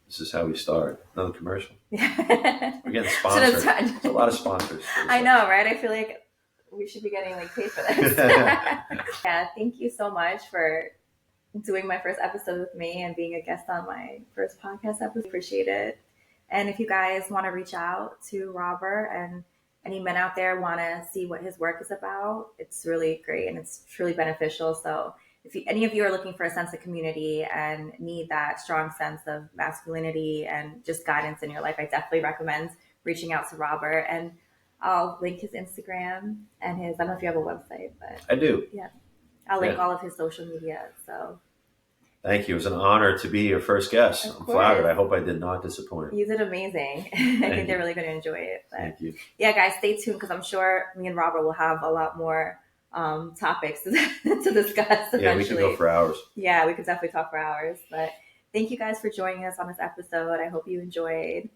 this is how we start. Another commercial. Yeah. We're getting Should have sponsored. done. There's a lot of sponsors for this I know, right? I feel like we should be getting like paid for this. Yeah, thank you so much for doing my first episode with me and being a guest on my first podcast episode. Appreciate it. And if you guys want to reach out to Robert, and any men out there want to see what his work is about, it's really great and it's truly beneficial. So if any of you are looking for a sense of community and need that strong sense of masculinity and just guidance in your life, I definitely recommend reaching out to Robert. And I'll link his Instagram and his, I don't know if you have a website, but I do. yeah, I'll link Yeah. all of his social media. So Thank you. It was an honor to be your first guest. of I'm course, flattered. I hope I did not disappoint. you did amazing. I Thank think you. they're really going to enjoy it. But Thank you. yeah, guys, stay tuned because I'm sure me and Robert will have a lot more topics to discuss eventually. Yeah, we could go for hours. Yeah, we could definitely talk for hours. But thank you guys for joining us on this episode. I hope you enjoyed.